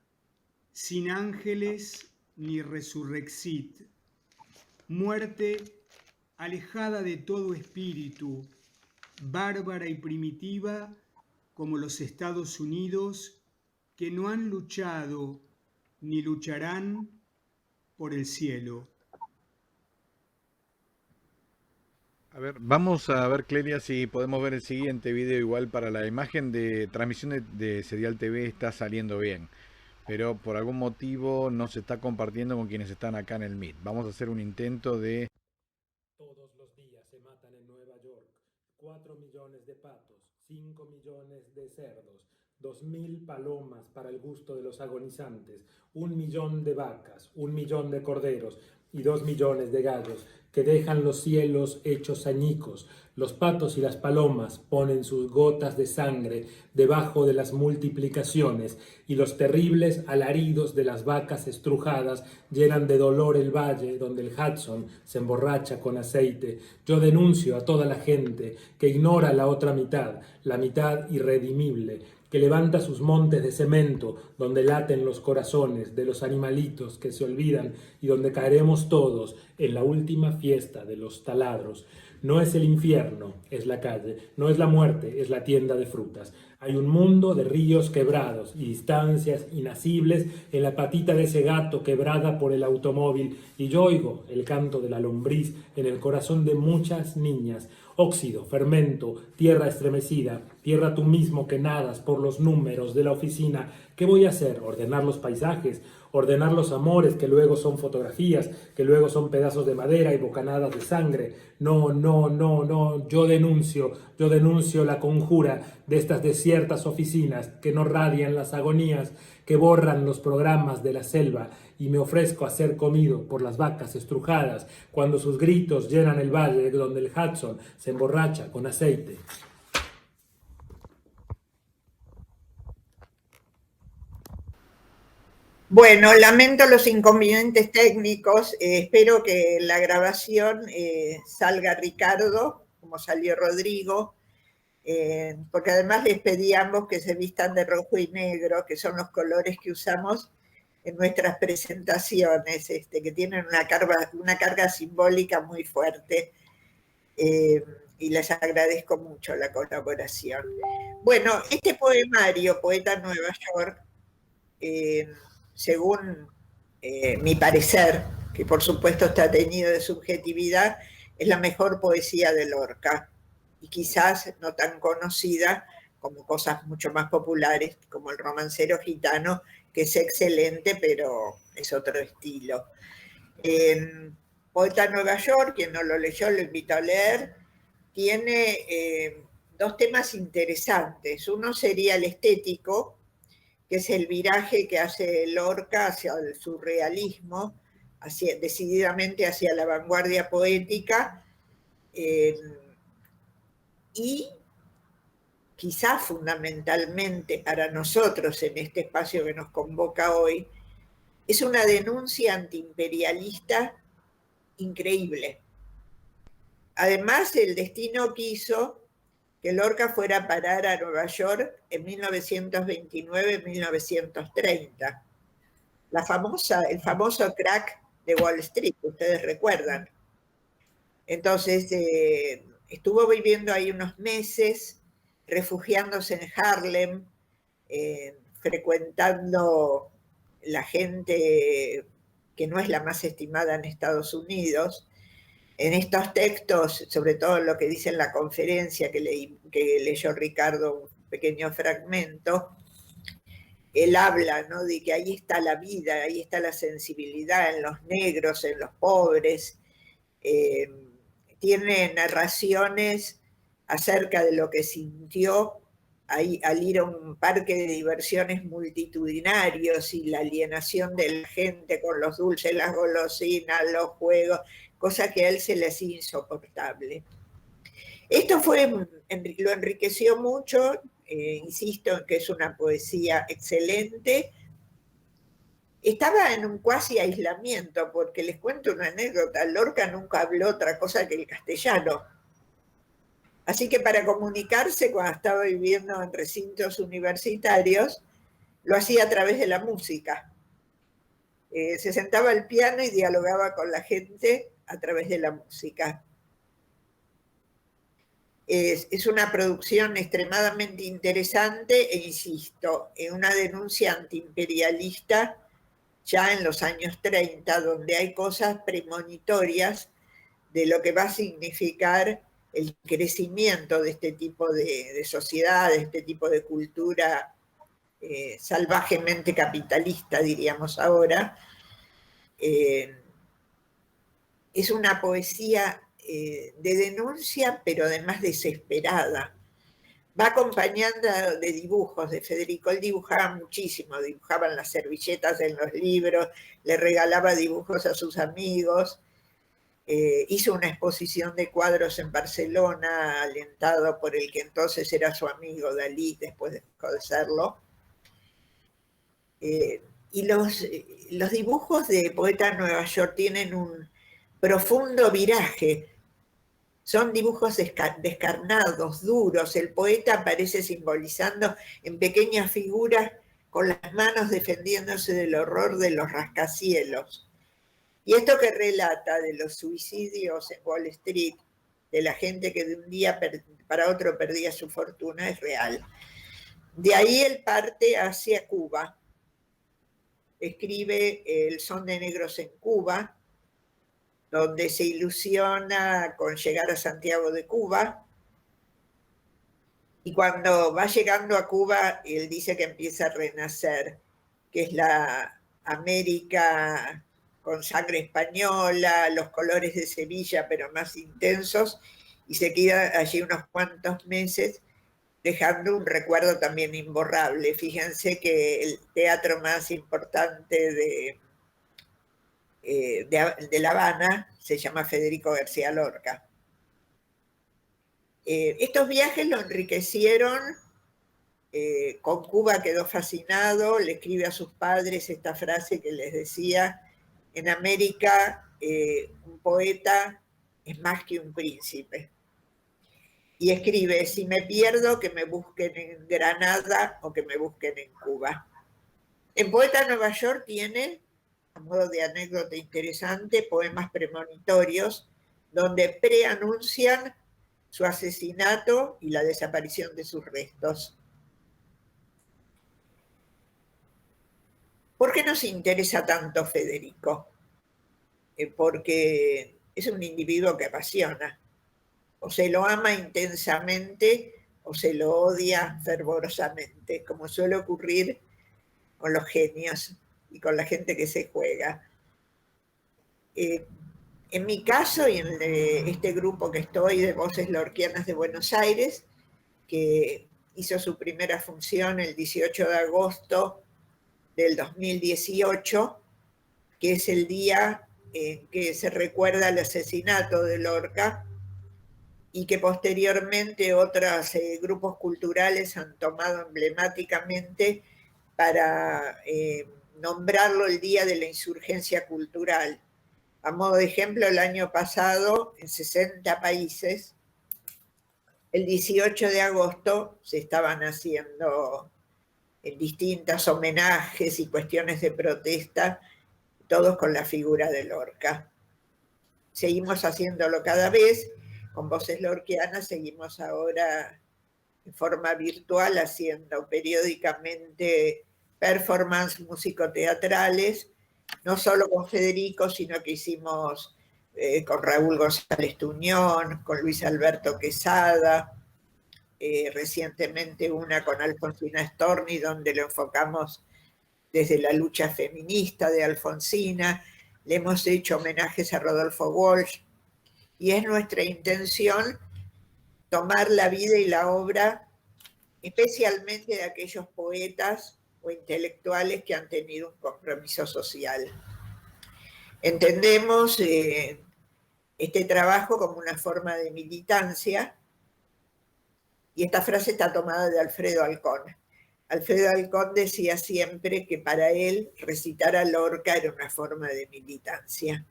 sin ángeles ni resurrexit, muerte alejada de todo espíritu, bárbara y primitiva como los Estados Unidos, que no han luchado ni lucharán por el cielo. A ver, vamos a ver, Clelia, si podemos ver el siguiente video igual para la imagen de transmisión de Serial TV está saliendo bien, pero por algún motivo no se está compartiendo con quienes están acá en el Meet. Vamos a hacer un intento de... Todos los días se matan en Nueva York 4 millones de patos, 5 millones de cerdos, 2.000 palomas para el gusto de los agonizantes, 1 millón de vacas, 1 millón de corderos y 2 millones de gallos que dejan los cielos hechos añicos. Los patos y las palomas ponen sus gotas de sangre debajo de las multiplicaciones y los terribles alaridos de las vacas estrujadas llenan de dolor el valle donde el Hudson se emborracha con aceite. Yo denuncio a toda la gente que ignora la otra mitad, la mitad irredimible, que levanta sus montes de cemento, donde laten los corazones de los animalitos que se olvidan y donde caeremos todos en la última fiesta de los taladros. No es el infierno, es la calle, no es la muerte, es la tienda de frutas. Hay un mundo de ríos quebrados y distancias inacibles en la patita de ese gato quebrada por el automóvil, y yo oigo el canto de la lombriz en el corazón de muchas niñas. Óxido, fermento, tierra estremecida, tierra tú mismo que nadas por los números de la oficina. ¿Qué voy a hacer? ¿Ordenar los paisajes? ¿Ordenar los amores que luego son fotografías, que luego son pedazos de madera y bocanadas de sangre? No, no, no, no. Yo denuncio la conjura de estas desiertas oficinas que no radian las agonías, que borran los programas de la selva, y me ofrezco a ser comido por las vacas estrujadas cuando sus gritos llenan el valle donde el Hudson se emborracha con aceite. Bueno, lamento los inconvenientes técnicos. Espero que la grabación salga Ricardo, como salió Rodrigo, porque además les pedí a ambos que se vistan de rojo y negro, que son los colores que usamos en nuestras presentaciones, que tienen una carga simbólica muy fuerte, y les agradezco mucho la colaboración. Bueno, este poemario, Poeta en Nueva York, según mi parecer, que por supuesto está teñido de subjetividad, es la mejor poesía de Lorca, y quizás no tan conocida como cosas mucho más populares, como El romancero gitano, que es excelente, pero es otro estilo. Poeta en Nueva York, quien no lo leyó, lo invito a leer, tiene dos temas interesantes. Uno sería el estético, que es el viraje que hace Lorca hacia el surrealismo, decididamente hacia la vanguardia poética, y quizás fundamentalmente para nosotros en este espacio que nos convoca hoy, es una denuncia antiimperialista increíble. Además, el destino quiso que Lorca fuera a parar a Nueva York en 1929-1930. El famoso crack de Wall Street, ustedes recuerdan. Entonces, estuvo viviendo ahí unos meses, refugiándose en Harlem, frecuentando la gente que no es la más estimada en Estados Unidos. En estos textos, sobre todo lo que dice en la conferencia que leyó Ricardo, un pequeño fragmento, él habla, ¿no?, de que ahí está la vida, ahí está la sensibilidad en los negros, en los pobres. Tiene narraciones acerca de lo que sintió al ir a un parque de diversiones multitudinarios y la alienación de la gente con los dulces, las golosinas, los juegos, cosa que a él se le hacía insoportable. Esto lo enriqueció mucho, insisto en que es una poesía excelente. Estaba en un cuasi aislamiento, porque les cuento una anécdota, Lorca nunca habló otra cosa que el castellano. Así que para comunicarse, cuando estaba viviendo en recintos universitarios, lo hacía a través de la música. Se sentaba al piano y dialogaba con la gente a través de la música. Es una producción extremadamente interesante e, insisto, en una denuncia antiimperialista ya en los años 30, donde hay cosas premonitorias de lo que va a significar el crecimiento de este tipo de sociedad, de este tipo de cultura salvajemente capitalista, diríamos ahora. Es una poesía de denuncia, pero además desesperada. Va acompañando de dibujos de Federico. Él dibujaba muchísimo, dibujaba en las servilletas, en los libros, le regalaba dibujos a sus amigos. Hizo una exposición de cuadros en Barcelona, alentado por el que entonces era su amigo Dalí, después dejó de serlo. Y los dibujos de Poeta en Nueva York tienen un profundo viraje. Son dibujos descarnados, duros. El poeta aparece simbolizando en pequeñas figuras con las manos defendiéndose del horror de los rascacielos. Y esto que relata de los suicidios en Wall Street, de la gente que de un día para otro perdía su fortuna, es real. De ahí él parte hacia Cuba. Escribe El son de negros en Cuba, donde se ilusiona con llegar a Santiago de Cuba. Y cuando va llegando a Cuba, él dice que empieza a renacer, que es la América con sangre española, los colores de Sevilla, pero más intensos, y se queda allí unos cuantos meses, dejando un recuerdo también imborrable. Fíjense que el teatro más importante de La Habana se llama Federico García Lorca. Estos viajes lo enriquecieron, con Cuba quedó fascinado, le escribe a sus padres esta frase que les decía: en América un poeta es más que un príncipe. Y escribe: si me pierdo, que me busquen en Granada o que me busquen en Cuba. En Poeta en Nueva York tiene, a modo de anécdota interesante, poemas premonitorios donde preanuncian su asesinato y la desaparición de sus restos. ¿Por qué nos interesa tanto Federico? Porque es un individuo que apasiona. O se lo ama intensamente o se lo odia fervorosamente, como suele ocurrir con los genios y con la gente que se juega. En mi caso y en este grupo que estoy de Voces Lorquianas de Buenos Aires, que hizo su primera función el 18 de agosto del 2018, que es el día en que se recuerda el asesinato de Lorca, y que posteriormente otros grupos culturales han tomado emblemáticamente para nombrarlo el Día de la Insurgencia Cultural. A modo de ejemplo, el año pasado, en 60 países, el 18 de agosto se estaban haciendo en distintos homenajes y cuestiones de protesta, todos con la figura de Lorca. Seguimos haciéndolo cada vez. Con Voces Lorquianas seguimos ahora en forma virtual haciendo periódicamente performances musicoteatrales, no solo con Federico, sino que hicimos con Raúl González Tuñón, con Luis Alberto Quesada, recientemente una con Alfonsina Storni, donde lo enfocamos desde la lucha feminista de Alfonsina. Le hemos hecho homenajes a Rodolfo Walsh, y es nuestra intención tomar la vida y la obra, especialmente de aquellos poetas o intelectuales que han tenido un compromiso social. Entendemos este trabajo como una forma de militancia, y esta frase está tomada de Alfredo Alcón. Alfredo Alcón decía siempre que para él recitar a Lorca era una forma de militancia.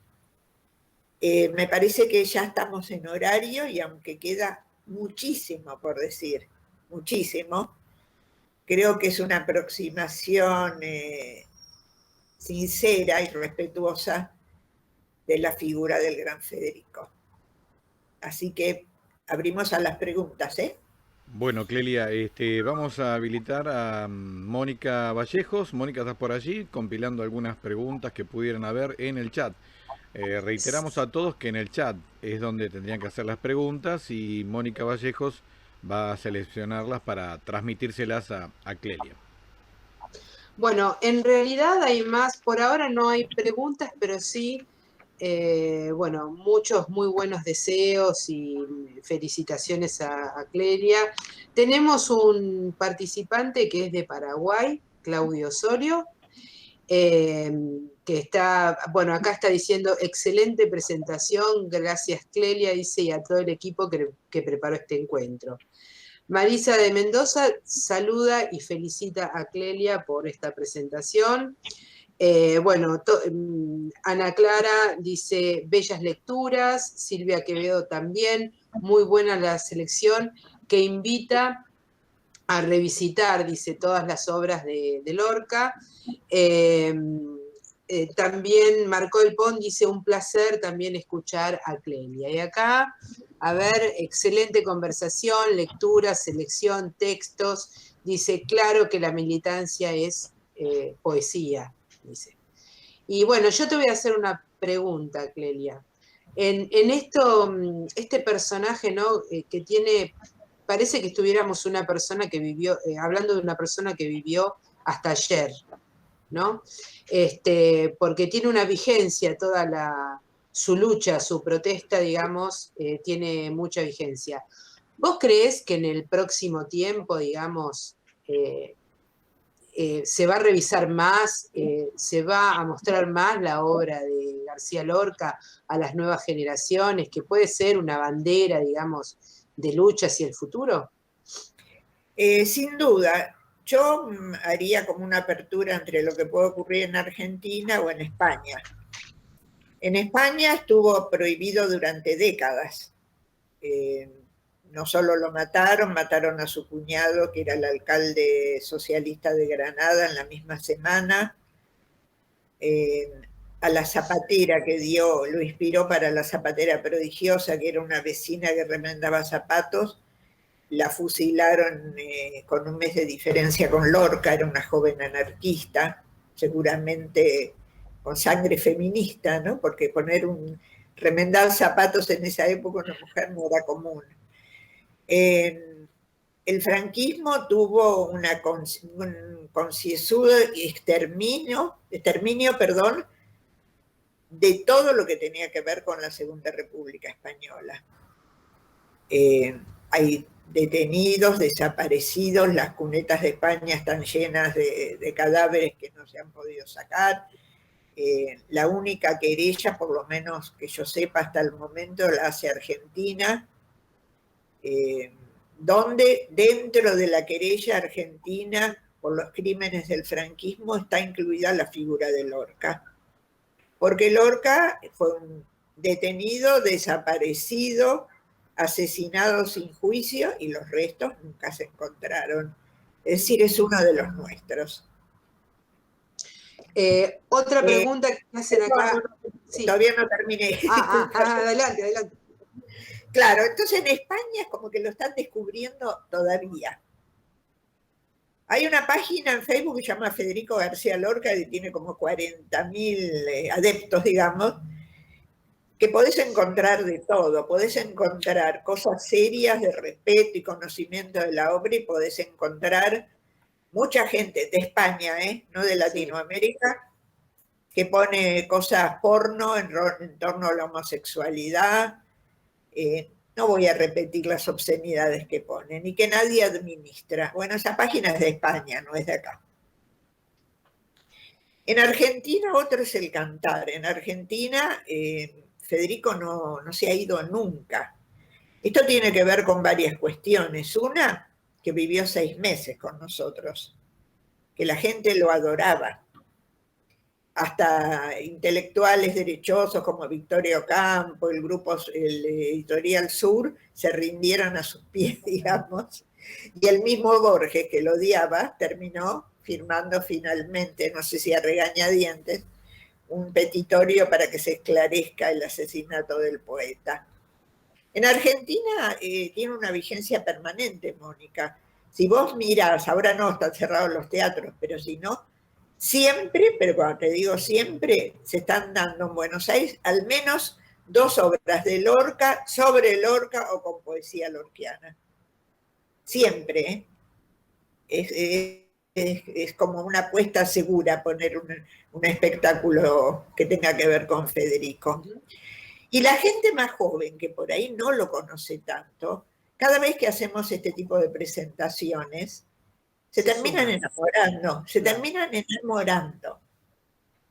Me parece que ya estamos en horario, y aunque queda muchísimo por decir, muchísimo, creo que es una aproximación sincera y respetuosa de la figura del gran Federico. Así que abrimos a las preguntas, ¿eh? Bueno, Clelia, vamos a habilitar a Mónica Vallejos. Mónica, ¿estás por allí? Compilando algunas preguntas que pudieran haber en el chat. Reiteramos a todos que en el chat es donde tendrían que hacer las preguntas y Mónica Vallejos va a seleccionarlas para transmitírselas a Clelia. Bueno, en realidad hay más, por ahora no hay preguntas, pero sí, bueno, muchos muy buenos deseos y felicitaciones a Clelia. Tenemos un participante que es de Paraguay, Claudio Osorio, que está, bueno, acá está diciendo excelente presentación, gracias Clelia, dice, y a todo el equipo que preparó este encuentro. Marisa de Mendoza saluda y felicita a Clelia por esta presentación. Bueno, Ana Clara dice bellas lecturas, Silvia Quevedo también, muy buena la selección, que invita a revisitar, dice, todas las obras de Lorca. También Marco del Pont dice un placer también escuchar a Clelia. Y acá, a ver, excelente conversación, lectura, selección, textos. Dice, claro que la militancia es poesía, dice. Y bueno, yo te voy a hacer una pregunta, Clelia. En esto, este personaje, ¿no? Que tiene, parece que estuviéramos una persona que vivió, hablando de una persona que vivió hasta ayer, ¿no? Porque tiene una vigencia toda su lucha, su protesta, digamos, tiene mucha vigencia. ¿Vos creés que en el próximo tiempo, digamos, se va a revisar más, se va a mostrar más la obra de García Lorca a las nuevas generaciones, que puede ser una bandera, digamos, de lucha hacia el futuro? Sin duda. Yo haría como una apertura entre lo que puede ocurrir en Argentina o en España. En España estuvo prohibido durante décadas. No solo lo mataron a su cuñado, que era el alcalde socialista de Granada, en la misma semana. A la zapatera que lo inspiró para la zapatera prodigiosa, que era una vecina que remendaba zapatos, la fusilaron con un mes de diferencia con Lorca, era una joven anarquista, seguramente con sangre feminista, ¿no? Porque remendar zapatos en esa época una mujer no era común. El franquismo tuvo un concienzudo exterminio, de todo lo que tenía que ver con la Segunda República Española. Hay detenidos, desaparecidos, las cunetas de España están llenas de cadáveres que no se han podido sacar. La única querella, por lo menos que yo sepa hasta el momento, la hace Argentina, donde dentro de la querella argentina por los crímenes del franquismo está incluida la figura de Lorca. Porque Lorca fue un detenido, desaparecido, asesinado sin juicio y los restos nunca se encontraron. Es decir, es uno de los nuestros. Otra pregunta que me hacen acá. Sí. Todavía no terminé. Adelante. Claro, entonces en España es como que lo están descubriendo todavía. Hay una página en Facebook que se llama Federico García Lorca, que tiene como 40.000 adeptos, digamos, que podés encontrar de todo. Podés encontrar cosas serias de respeto y conocimiento de la obra, y podés encontrar mucha gente de España, no de Latinoamérica, que pone cosas porno en torno a la homosexualidad. No voy a repetir las obscenidades que ponen y que nadie administra. Bueno, esa página es de España, no es de acá. En Argentina otro es el cantar. En Argentina Federico no se ha ido nunca. Esto tiene que ver con varias cuestiones. Una, que vivió 6 meses con nosotros, que la gente lo adoraba. Hasta intelectuales derechosos como Victoria Ocampo, el Editorial Sur, se rindieron a sus pies, digamos. Y el mismo Borges, que lo odiaba, terminó firmando finalmente, no sé si a regañadientes, un petitorio para que se esclarezca el asesinato del poeta. En Argentina tiene una vigencia permanente, Mónica. Si vos mirás, ahora no, están cerrados los teatros, pero si no, Siempre, pero cuando te digo siempre, se están dando en Buenos Aires al menos 2 obras de Lorca, sobre Lorca o con poesía lorquiana. Siempre, ¿eh? Es como una apuesta segura poner un espectáculo que tenga que ver con Federico. Y la gente más joven, que por ahí no lo conoce tanto, cada vez que hacemos este tipo de presentaciones, se terminan enamorando.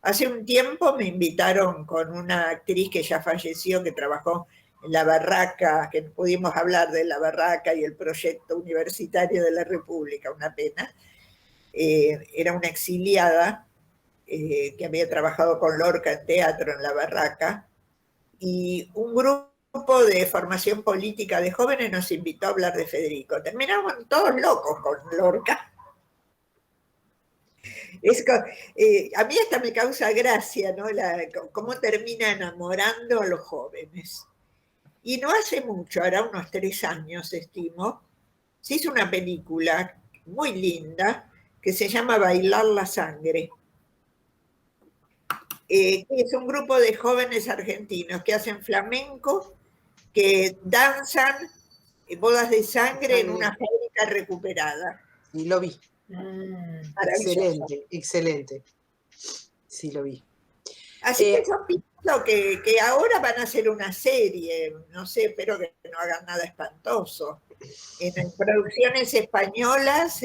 Hace un tiempo me invitaron con una actriz que ya falleció, que trabajó en La Barraca, que pudimos hablar de La Barraca y el proyecto universitario de la República, una pena. Era una exiliada que había trabajado con Lorca en teatro en La Barraca, y un grupo de formación política de jóvenes nos invitó a hablar de Federico. Terminamos todos locos con Lorca. A mí hasta me causa gracia, ¿no? Cómo termina enamorando a los jóvenes. Y no hace mucho, hará unos 3 años, estimo, se hizo una película muy linda que se llama Bailar la Sangre. Es un grupo de jóvenes argentinos que hacen flamenco, que danzan bodas de sangre en una fábrica recuperada. Y lo vi. Excelente, excelente. Sí, lo vi. Así que yo pienso que ahora van a hacer una serie, no sé, espero que no hagan nada espantoso. En producciones españolas,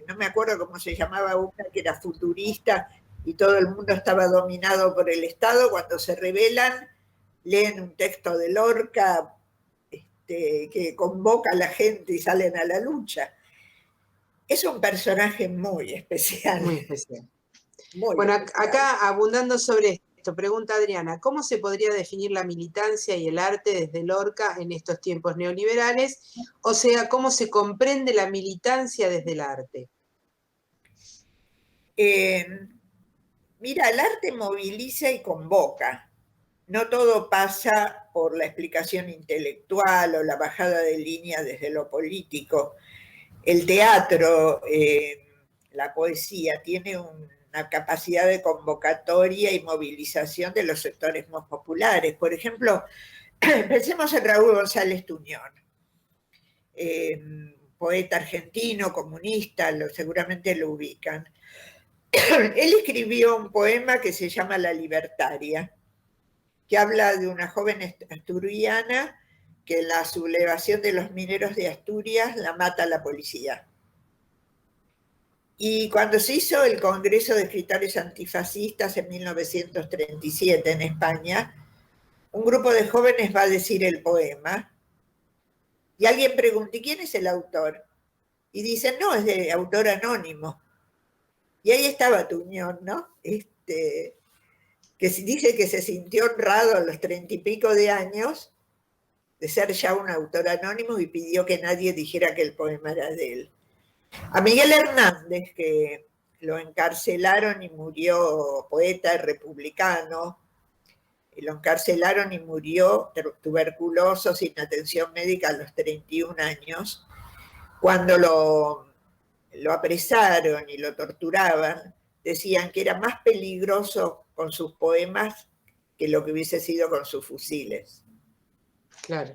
no me acuerdo cómo se llamaba una que era futurista y todo el mundo estaba dominado por el Estado. Cuando se rebelan, leen un texto de Lorca que convoca a la gente y salen a la lucha. Es un personaje muy especial. Muy especial. Bueno, acá abundando sobre esto, pregunta Adriana, ¿cómo se podría definir la militancia y el arte desde Lorca en estos tiempos neoliberales? O sea, ¿cómo se comprende la militancia desde el arte? Mira, el arte moviliza y convoca. No todo pasa por la explicación intelectual o la bajada de línea desde lo político. El teatro, la poesía, tiene una capacidad de convocatoria y movilización de los sectores más populares. Por ejemplo, pensemos en Raúl González Tuñón, poeta argentino, comunista, seguramente lo ubican. Él escribió un poema que se llama La Libertaria, que habla de una joven asturiana que la sublevación de los mineros de Asturias la mata la policía. Y cuando se hizo el Congreso de Escritores Antifascistas en 1937 en España, un grupo de jóvenes va a decir el poema, y alguien pregunta, ¿y quién es el autor? Y dicen, no, es de autor anónimo. Y ahí estaba Tuñón, ¿no? Que dice que se sintió honrado a los 30 y pico de años de ser ya un autor anónimo y pidió que nadie dijera que el poema era de él. A Miguel Hernández, que lo encarcelaron y murió, poeta republicano, lo encarcelaron y murió tuberculoso sin atención médica a los 31 años, cuando lo apresaron y lo torturaban, decían que era más peligroso con sus poemas que lo que hubiese sido con sus fusiles. Claro.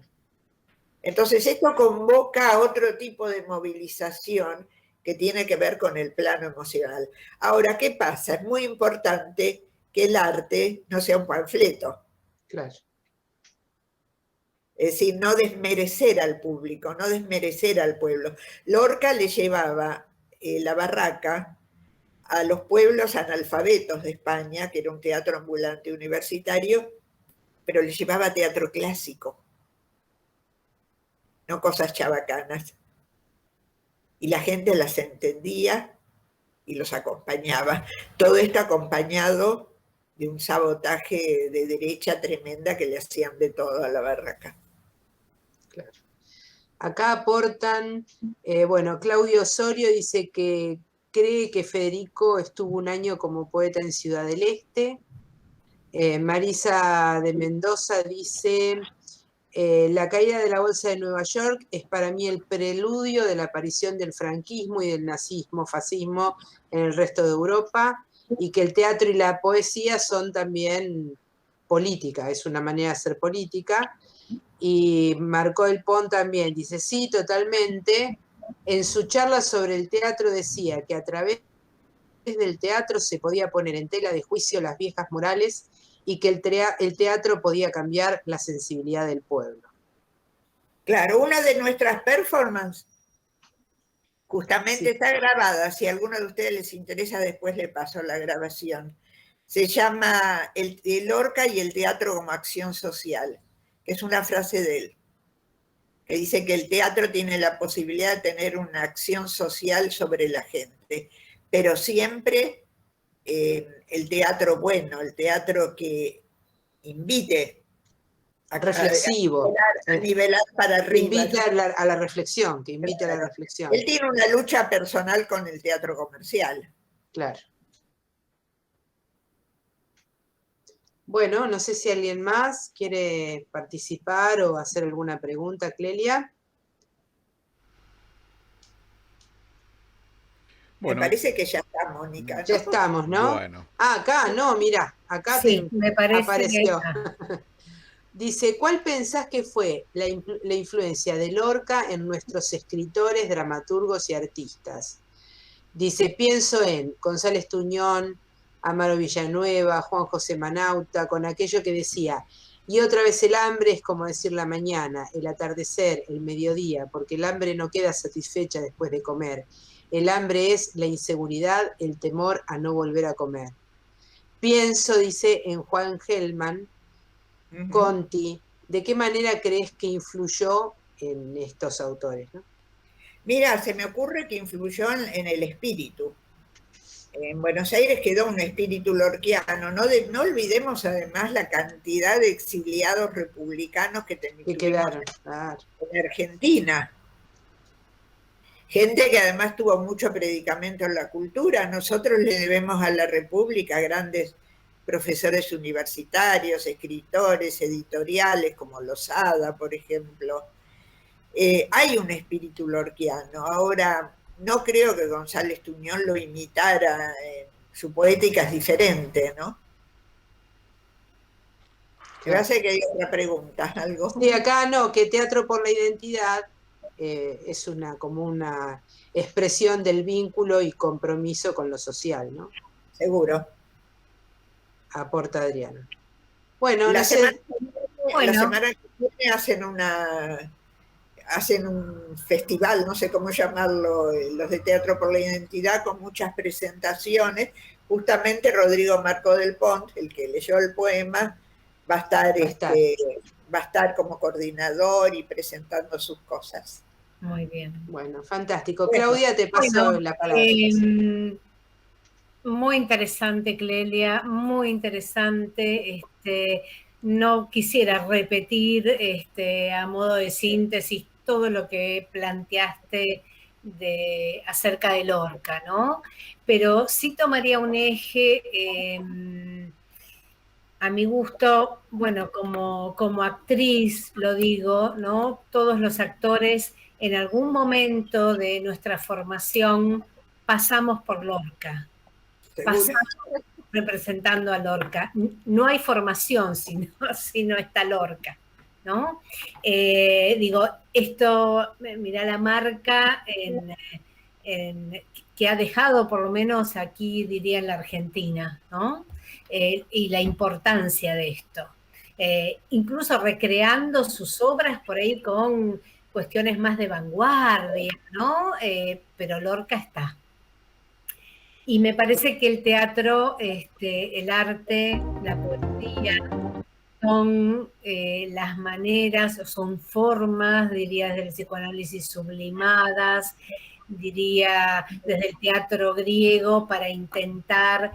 Entonces esto convoca a otro tipo de movilización que tiene que ver con el plano emocional. Ahora, ¿qué pasa? Es muy importante que el arte no sea un panfleto. Claro. Es decir, no desmerecer al público, no desmerecer al pueblo. Lorca le llevaba La Barraca a los pueblos analfabetos de España, que era un teatro ambulante universitario, pero le llevaba teatro clásico, no cosas chabacanas. Y la gente las entendía y los acompañaba. Todo esto acompañado de un sabotaje de derecha tremenda que le hacían de todo a La Barraca. Claro. Acá aportan, bueno, Claudio Osorio dice que cree que Federico estuvo un año como poeta en Ciudad del Este. Marisa de Mendoza dice, la caída de la Bolsa de Nueva York es para mí el preludio de la aparición del franquismo y del nazismo, fascismo en el resto de Europa. y que el teatro y la poesía son también política, es una manera de hacer política. Y Marcó del Pont también dice, sí, totalmente. En su charla sobre el teatro decía que a través del teatro se podía poner en tela de juicio las viejas morales y que el teatro podía cambiar la sensibilidad del pueblo. Claro, una de nuestras performances justamente está grabada. Si a alguno de ustedes les interesa, después le paso la grabación. Se llama el Lorca y el teatro como acción social, que es una frase de él, que dice que el teatro tiene la posibilidad de tener una acción social sobre la gente, pero siempre el teatro bueno, el teatro que invite reflexivo, a nivelar para arriba. Invita a la reflexión, que invite a la reflexión. Él tiene una lucha personal con el teatro comercial. Claro. Bueno, no sé si alguien más quiere participar o hacer alguna pregunta, Clelia. Bueno, me parece que ya está, Mónica, ¿no? Ya estamos, ¿no? Bueno. Ah, acá, no, mira, acá sí, me parece apareció. Que Dice, ¿cuál pensás que fue la influencia de Lorca en nuestros escritores, dramaturgos y artistas? Dice, pienso en González Tuñón, Amaro Villanueva, Juan José Manauta, con aquello que decía, y otra vez el hambre es como decir la mañana, el atardecer, el mediodía, porque el hambre no queda satisfecha después de comer. El hambre es la inseguridad, el temor a no volver a comer. Pienso, dice, en Juan Gelman, Conti. ¿De qué manera crees que influyó en estos autores, ¿no? Mira, se me ocurre que influyó en el espíritu. En Buenos Aires quedó un espíritu lorquiano. No olvidemos además la cantidad de exiliados republicanos que quedaron en Argentina. Gente que además tuvo mucho predicamento en la cultura. Nosotros le debemos a la República grandes profesores universitarios, escritores, editoriales, como Lozada, por ejemplo. Hay un espíritu lorquiano. Ahora, no creo que González Tuñón lo imitara. Su poética es diferente, ¿no? Me parece que hay otra pregunta, ¿algo? Sí, acá no, que Teatro por la Identidad es como una expresión del vínculo y compromiso con lo social, ¿no? Seguro. Aporta Adriana. Bueno, la no semana sé. La semana que viene hacen un festival, no sé cómo llamarlo, los de Teatro por la Identidad, con muchas presentaciones. Justamente Rodrigo Marcó del Pont, el que leyó el poema, va a estar como coordinador y presentando sus cosas. Muy bien. Bueno, fantástico. Claudia, te paso la palabra. Muy interesante, Clelia, muy interesante. No quisiera repetir a modo de síntesis todo lo que planteaste acerca de Lorca, ¿no? Pero sí tomaría un eje, a mi gusto, bueno, como actriz lo digo, ¿no? Todos los actores en algún momento de nuestra formación pasamos por Lorca. Pasamos representando a Lorca. No hay formación si no está Lorca, ¿no? Digo, esto, mirá la marca que ha dejado, por lo menos aquí diría en la Argentina, ¿no? Y la importancia de esto. Incluso recreando sus obras por ahí con cuestiones más de vanguardia, ¿no? Pero Lorca está. Y me parece que el teatro, el arte, la poesía, son las maneras, son formas, diría, del psicoanálisis sublimadas, diría, desde el teatro griego, para intentar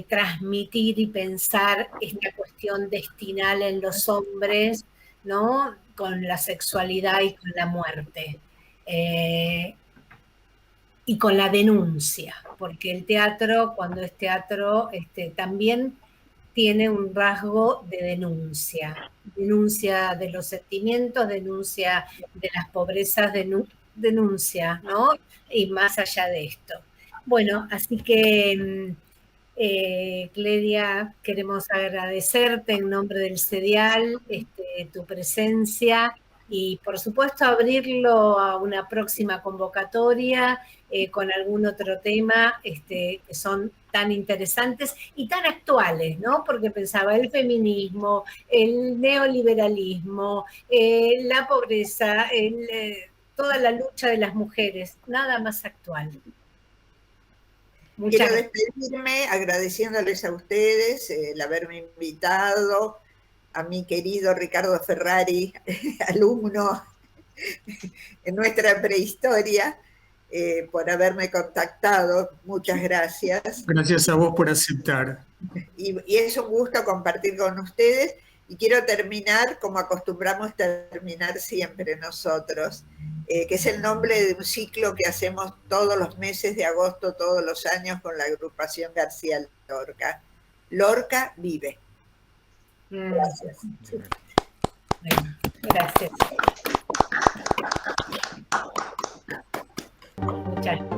transmitir y pensar esta cuestión destinal en los hombres, ¿no? Con la sexualidad y con la muerte. Y con la denuncia, porque el teatro, cuando es teatro, también tiene un rasgo de denuncia de los sentimientos, denuncia de las pobrezas, denuncia, ¿no? Y más allá de esto. Bueno, así que, Clelia, queremos agradecerte en nombre del CEDIAL tu presencia y, por supuesto, abrirlo a una próxima convocatoria con algún otro tema que son tan interesantes y tan actuales, ¿no? Porque pensaba el feminismo, el neoliberalismo, la pobreza, toda la lucha de las mujeres, nada más actual. Quiero despedirme agradeciéndoles a ustedes el haberme invitado, a mi querido Ricardo Ferrari, alumno en nuestra prehistoria, por haberme contactado. Muchas gracias. Gracias a vos por aceptar. Y es un gusto compartir con ustedes. Y quiero terminar como acostumbramos terminar siempre nosotros, que es el nombre de un ciclo que hacemos todos los meses de agosto, todos los años, con la agrupación García Lorca. Lorca vive. Gracias. Bueno, gracias. Muchas gracias.